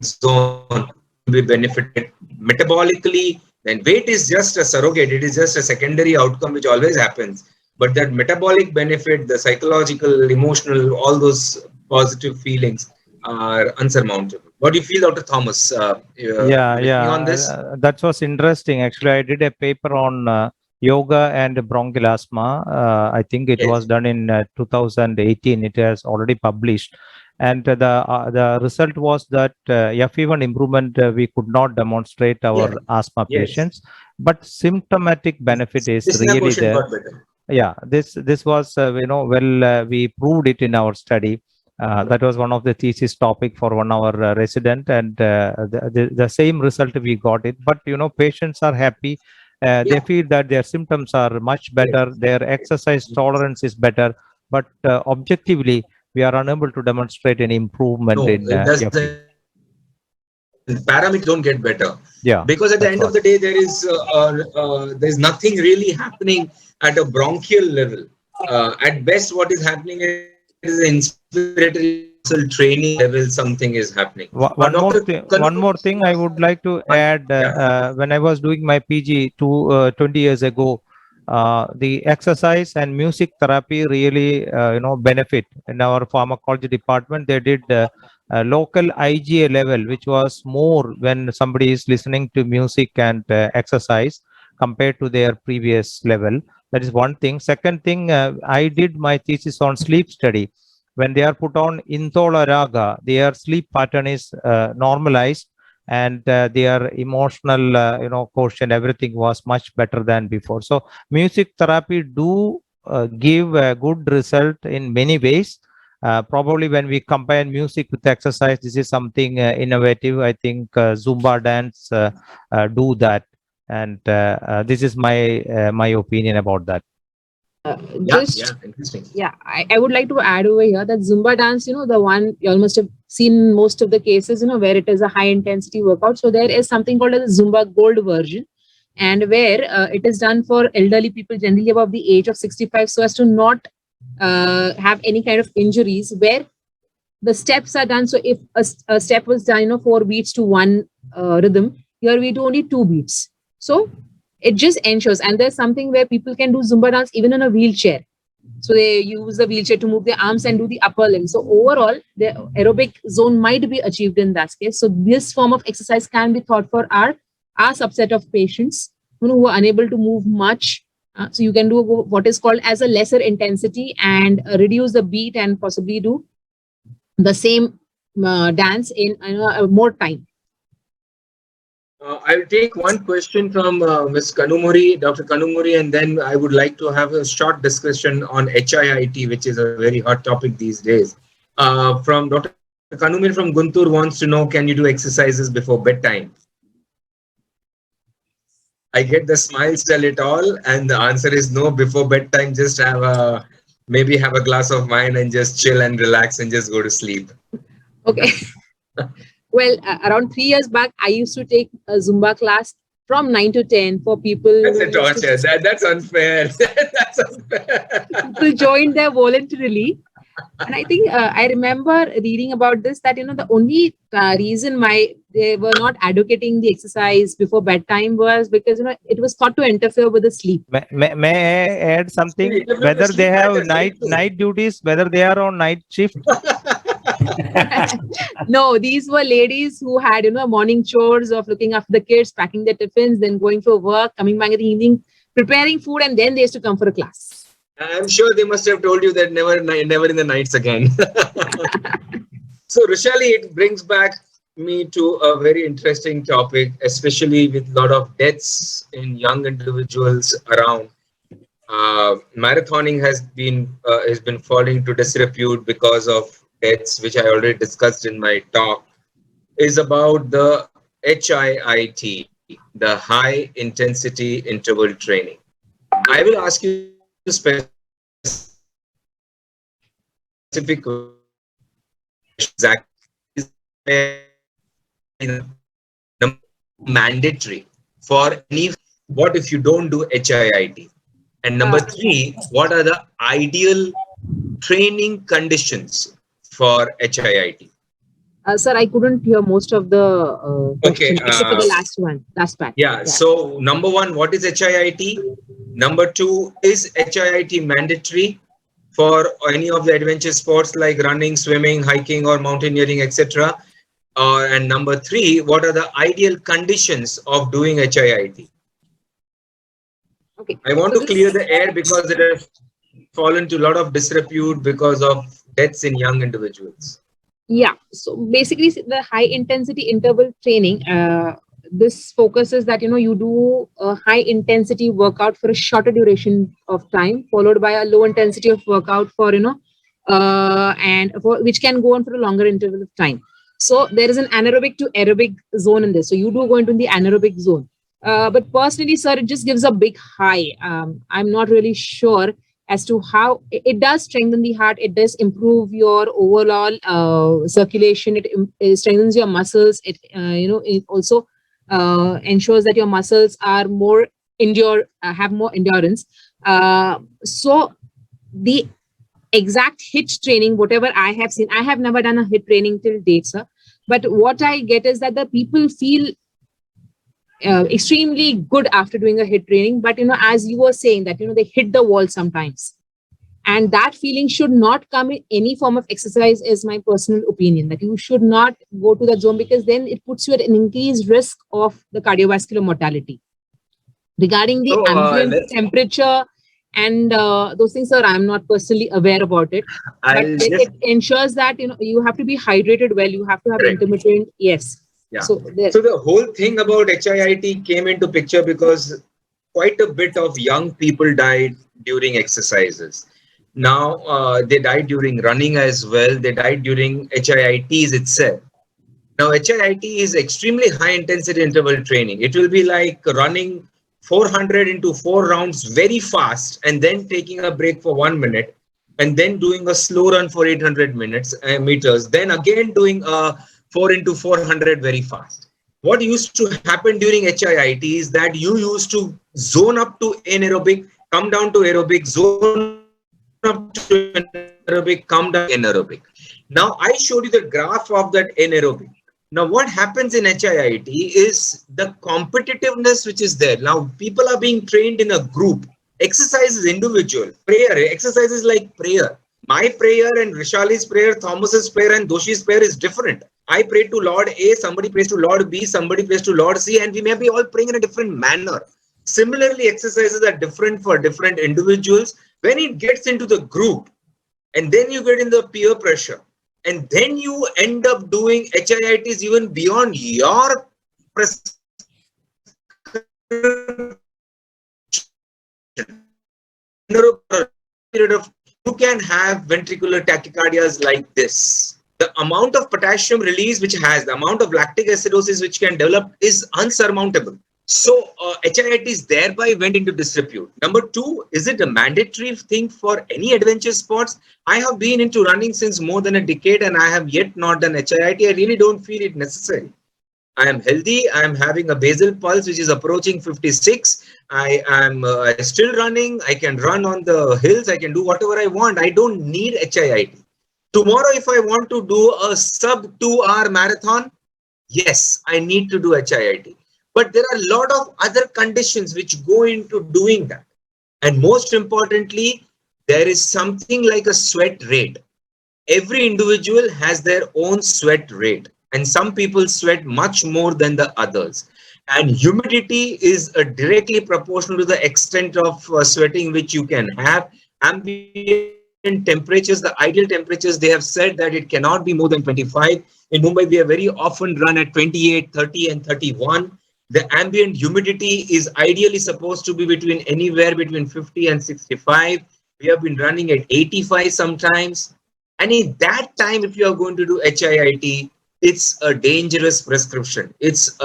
zone, you will be benefited metabolically. Then weight is just a surrogate. It is just a secondary outcome which always happens. But that metabolic benefit, the psychological, emotional, all those positive feelings are unsurmountable. What do you feel, Dr. Thomas? Yeah, With me on this? that was interesting. Actually, I did a paper on yoga and bronchial asthma. I think it was done in 2018. It has already published, and the result was that FE1 improvement we could not demonstrate our asthma patients, but symptomatic benefit is really there. Yeah, this was we proved it in our study. That was one of the thesis topic for one of our resident, and the same result we got it. But patients are happy. They feel that their symptoms are much better. Their exercise tolerance is better. But objectively, we are unable to demonstrate any improvement in FE. Parameters don't get better. Yeah, because at the end of the day, there's nothing really happening at a bronchial level. At best, what is happening is inspiratory muscle training level. Something is happening. One more thing I would like to add. When I was doing my PG 20 years ago, the exercise and music therapy really benefit. In our pharmacology department, they did local IgA level, which was more when somebody is listening to music and exercise compared to their previous level. That is one thing. Second thing, I did my thesis on sleep study. When they are put on Intola Raga, their sleep pattern is normalized, and their emotional quotient, everything was much better than before. So music therapy do give a good result in many ways. Probably when we combine music with exercise, this is something innovative. I think Zumba dance do that, and this is my my opinion about that. Just Interesting. yeah, I would like to add over here that Zumba dance, the one you all must have seen in most of the cases, where it is a high intensity workout. So there is something called as a Zumba Gold version, and where it is done for elderly people, generally above the age of 65, so as to not have any kind of injuries, where the steps are done. So if a step was done, 4 beats to one rhythm, here we do only 2 beats. So it just ensures, and there's something where people can do Zumba dance even in a wheelchair. So they use the wheelchair to move their arms and do the upper limb. So overall, the aerobic zone might be achieved in that case. So this form of exercise can be thought for our subset of patients who are unable to move much. So you can do what is called as a lesser intensity and reduce the beat and possibly do the same dance in more time. I'll take one question from Ms. Kanumuri, Dr. Kanumuri, and then I would like to have a short discussion on HIIT, which is a very hot topic these days. From Dr. Kanumuri from Guntur wants to know, can you do exercises before bedtime? I get the smiles tell it all, and the answer is no. Before bedtime, just maybe have a glass of wine and just chill and relax and just go to sleep. Okay. Well, around 3 years back, I used to take a Zumba class from 9 to 10 for people. That's a torture. That's unfair. That's unfair. People joined there voluntarily. And I think I remember reading about this, that, the only reason why they were not advocating the exercise before bedtime was because, it was thought to interfere with the sleep. May I add something? Whether they have night duties, whether they are on night shift. No, these were ladies who had, morning chores of looking after the kids, packing their tiffins, then going for work, coming back in the evening, preparing food, and then they used to come for a class. I'm sure they must have told you that never in the nights again. So, Vrushali, it brings back me to a very interesting topic, especially with a lot of deaths in young individuals around. Marathoning has been falling into disrepute because of deaths, which I already discussed in my talk, is about the HIIT, the high intensity interval training. I will ask you specific exactly mandatory for any. What if you don't do HIIT? And number three, what are the ideal training conditions for HIIT? Sir, I couldn't hear most of the question, Okay, except for the last part. Yeah, so number one, what is HIIT? Number two, is HIIT mandatory for any of the adventure sports like running, swimming, hiking, or mountaineering, etc.? And number three, what are the ideal conditions of doing HIIT? Okay. I want to clear the air because it has fallen to a lot of disrepute because of deaths in young individuals. Yeah. So basically, the high intensity interval training, this focuses that, you do a high intensity workout for a shorter duration of time, followed by a low intensity of workout for, and for which can go on for a longer interval of time. So there is an anaerobic to aerobic zone in this. So you do go into the anaerobic zone. But personally, sir, it just gives a big high. I'm not really sure as to how it does strengthen the heart. It does improve your overall circulation. It strengthens your muscles. It also ensures that your muscles are more have more endurance. So the exact HIIT training, whatever I have seen, I have never done a HIIT training till date, sir. But what I get is that the people feel extremely good after doing a HIIT training. But, as you were saying that, they hit the wall sometimes. And that feeling should not come in any form of exercise, is my personal opinion, that you should not go to the zone, because then it puts you at an increased risk of the cardiovascular mortality. Regarding the ambient temperature and those things, sir, I'm not personally aware about it. But it ensures that, you have to be hydrated well. You have to have intermittent. Yes. Yeah. So the whole thing about HIIT came into picture because quite a bit of young people died during exercises. Now they died during running as well. They died during HIITs itself. Now HIIT is extremely high intensity interval training. It will be like running 400 into 4 rounds very fast, and then taking a break for 1 minute, and then doing a slow run for 800 meters, then again doing a 4 into 400 very fast. What used to happen during HIIT is that you used to zone up to anaerobic, come down to aerobic, zone up to anaerobic, come down to anaerobic. Now I showed you the graph of that anaerobic. Now what happens in HIIT is the competitiveness which is there. Now people are being trained in a group. Exercise is individual. Prayer, exercise is like prayer. My prayer and Vrushali's prayer, Thomas's prayer and Doshi's prayer is different. I pray to Lord A, somebody prays to Lord B, somebody prays to Lord C, and we may be all praying in a different manner. Similarly, exercises are different for different individuals. When it gets into the group, and then you get in the peer pressure, and then you end up doing HIITs even beyond your prescription. Period of you can have ventricular tachycardias like this. The amount of potassium release which has, the amount of lactic acidosis which can develop is unsurmountable. So HIITs thereby went into disrepute. Number two, is it a mandatory thing for any adventure sports? I have been into running since more than a decade and I have yet not done HIIT. I really don't feel it necessary. I am healthy. I am having a basal pulse which is approaching 56. I am still running. I can run on the hills. I can do whatever I want. I don't need HIIT. Tomorrow, if I want to do a sub 2-hour marathon, yes, I need to do HIIT. But there are a lot of other conditions which go into doing that. And most importantly, there is something like a sweat rate. Every individual has their own sweat rate. And some people sweat much more than the others. And humidity is directly proportional to the extent of sweating which you can have. Ambient temperatures, the ideal temperatures, they have said that it cannot be more than 25. In Mumbai, we have very often run at 28, 30 and 31. The ambient humidity is ideally supposed to be between anywhere between 50 and 65. We have been running at 85 sometimes. And in that time, if you are going to do HIIT, it's a dangerous prescription. It's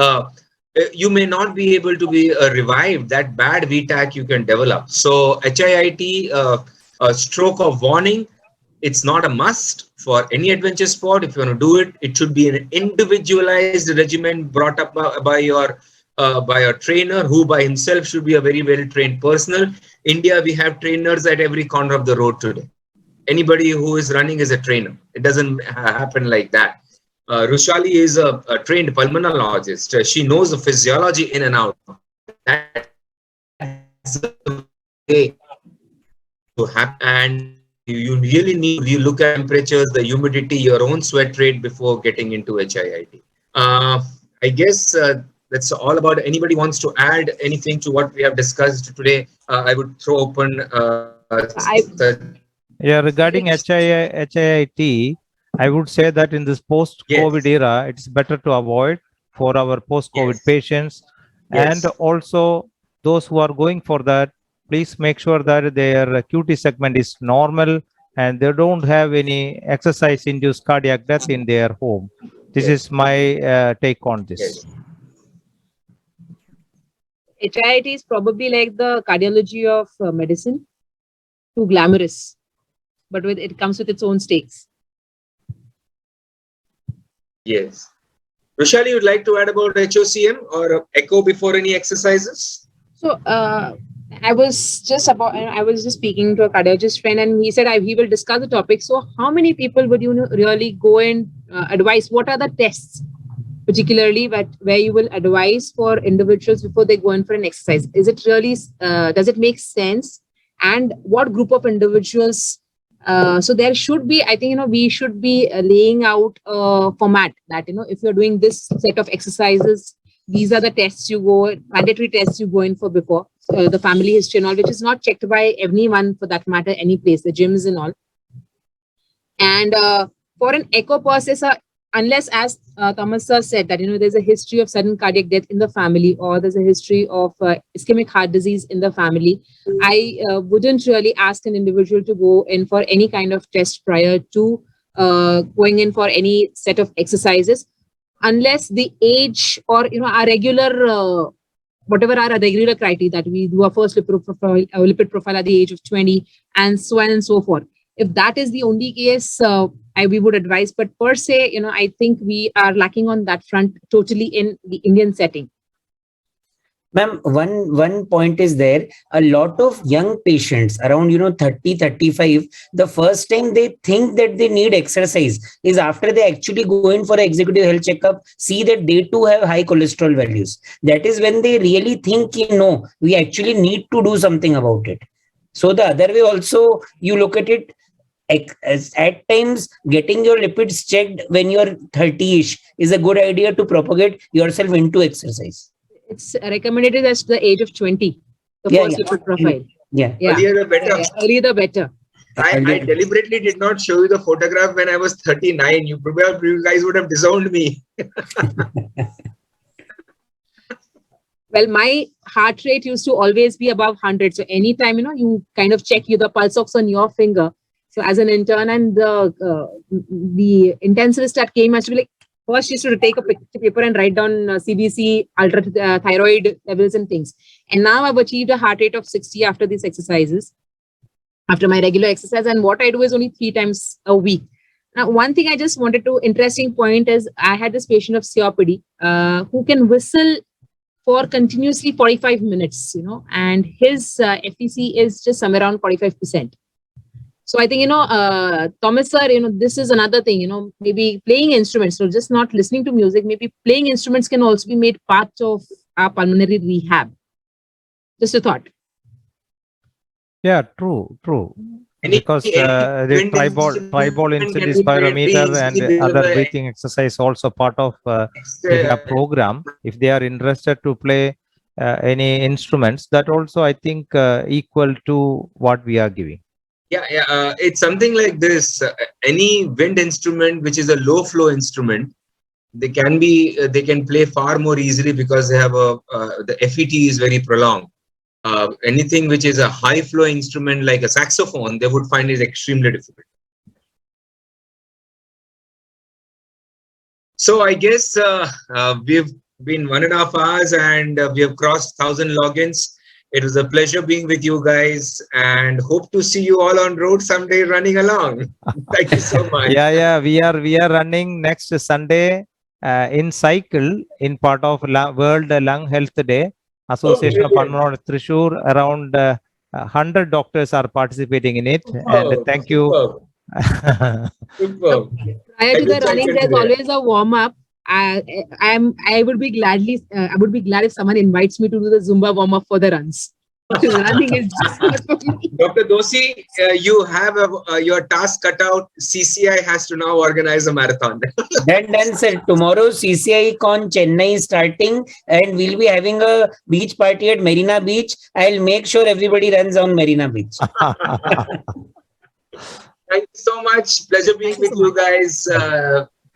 you may not be able to be revived. That bad VTAC you can develop. So HIIT, a stroke of warning. It's not a must for any adventure sport. If you want to do it, it should be an individualized regimen brought up by your trainer, who by himself should be a very well-trained personnel. India, we have trainers at every corner of the road today. Anybody who is running is a trainer. It doesn't happen like that. Vrushali is a trained pulmonologist. She knows the physiology in and out. That's the way to happen. And you really need to look at temperatures, the humidity, your own sweat rate before getting into HIIT. I guess that's all about. Anybody wants to add anything to what we have discussed today? I would throw open. Yeah, regarding HIIT, I would say that in this post-COVID era, it's better to avoid for our post-COVID patients. And also those who are going for that, please make sure that their QT segment is normal and they don't have any exercise-induced cardiac death in their home. This is my take on this. HIIT is probably like the cardiology of medicine, too glamorous, but it comes with its own stakes. Yes. Vrushali, you'd like to add about HOCM or echo before any exercises? So I was just speaking to a cardiologist friend, and he said he will discuss the topic. So how many people would you really go and advise? What are the tests, particularly where you will advise for individuals before they go in for an exercise? Is it really does it make sense? And what group of individuals? So there should be, I think, we should be laying out a format that, if you're doing this set of exercises, these are the tests you go, mandatory tests you go in for before, the family history and all, which is not checked by anyone for that matter, any place, the gyms and all. And for an echo processor, unless, as Thomas sir said, that there's a history of sudden cardiac death in the family, or there's a history of ischemic heart disease in the family, I wouldn't really ask an individual to go in for any kind of test prior to going in for any set of exercises, unless the age or our regular whatever are our regular criteria, that we do our first lipid profile at the age of 20, and so on and so forth. If that is the only case, we would advise. But per se, I think we are lacking on that front totally in the Indian setting. Ma'am, one point is there. A lot of young patients around 30, 35, the first time they think that they need exercise is after they actually go in for an executive health checkup, see that they too have high cholesterol values. That is when they really think, we actually need to do something about it. So the other way also, you look at it, at times getting your lipids checked when you're 30ish is a good idea to propagate yourself into exercise. It's recommended as the age of 20, the first lipid profile. Yeah. Earlier the better. Earlier the better. I deliberately did not show you the photograph when I was 39. You guys would have disowned me. Well, my heart rate used to always be above 100. So anytime, you kind of check the pulse ox on your finger. So as an intern, and the intensivist that came has to be like, first, used to take a paper and write down CBC, ultra thyroid levels and things. And now I've achieved a heart rate of 60 after these exercises, after my regular exercise. And what I do is only 3 times a week. Now, one thing I just wanted to, interesting point is, I had this patient of COPD who can whistle for continuously 45 minutes, and his FTC is just somewhere around 45%. So I think, Thomas sir, this is another thing, maybe playing instruments, so just not listening to music, maybe playing instruments can also be made part of our pulmonary rehab. Just a thought. Yeah, true. Because the tribal insulin spirometer and other breathing exercise also part of the program. If they are interested to play any instruments, that also I think equal to what we are giving. Yeah. It's something like this. Any wind instrument, which is a low flow instrument, they can play far more easily because they have the FET is very prolonged. Anything which is a high flow instrument like a saxophone, they would find it extremely difficult. So I guess we've been 1.5 hours and we have crossed 1,000 logins. It was a pleasure being with you guys, and hope to see you all on road someday running along. Thank you so much. Yeah. We are running next Sunday in cycle in part of World Lung Health Day. Association of Pulmonologist Thrissur. Around 100 doctors are participating in it. And thank you. Superb. Prior to the running, there's always a warm up. I would be glad if someone invites me to do the Zumba warm up for the runs. Running is just not for me. Dr. Dosi, you have your task cut out. CCI has to now organize a marathon. Then sir, tomorrow CCI Con Chennai is starting, and we'll be having a beach party at Marina Beach. I'll make sure everybody runs on Marina Beach. Thank you so much. Pleasure being with you guys.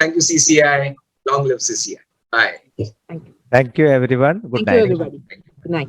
Thank you, CCI. Long live CCI. Bye. Thank you, everyone. Good night. Thank you, everybody. Good night.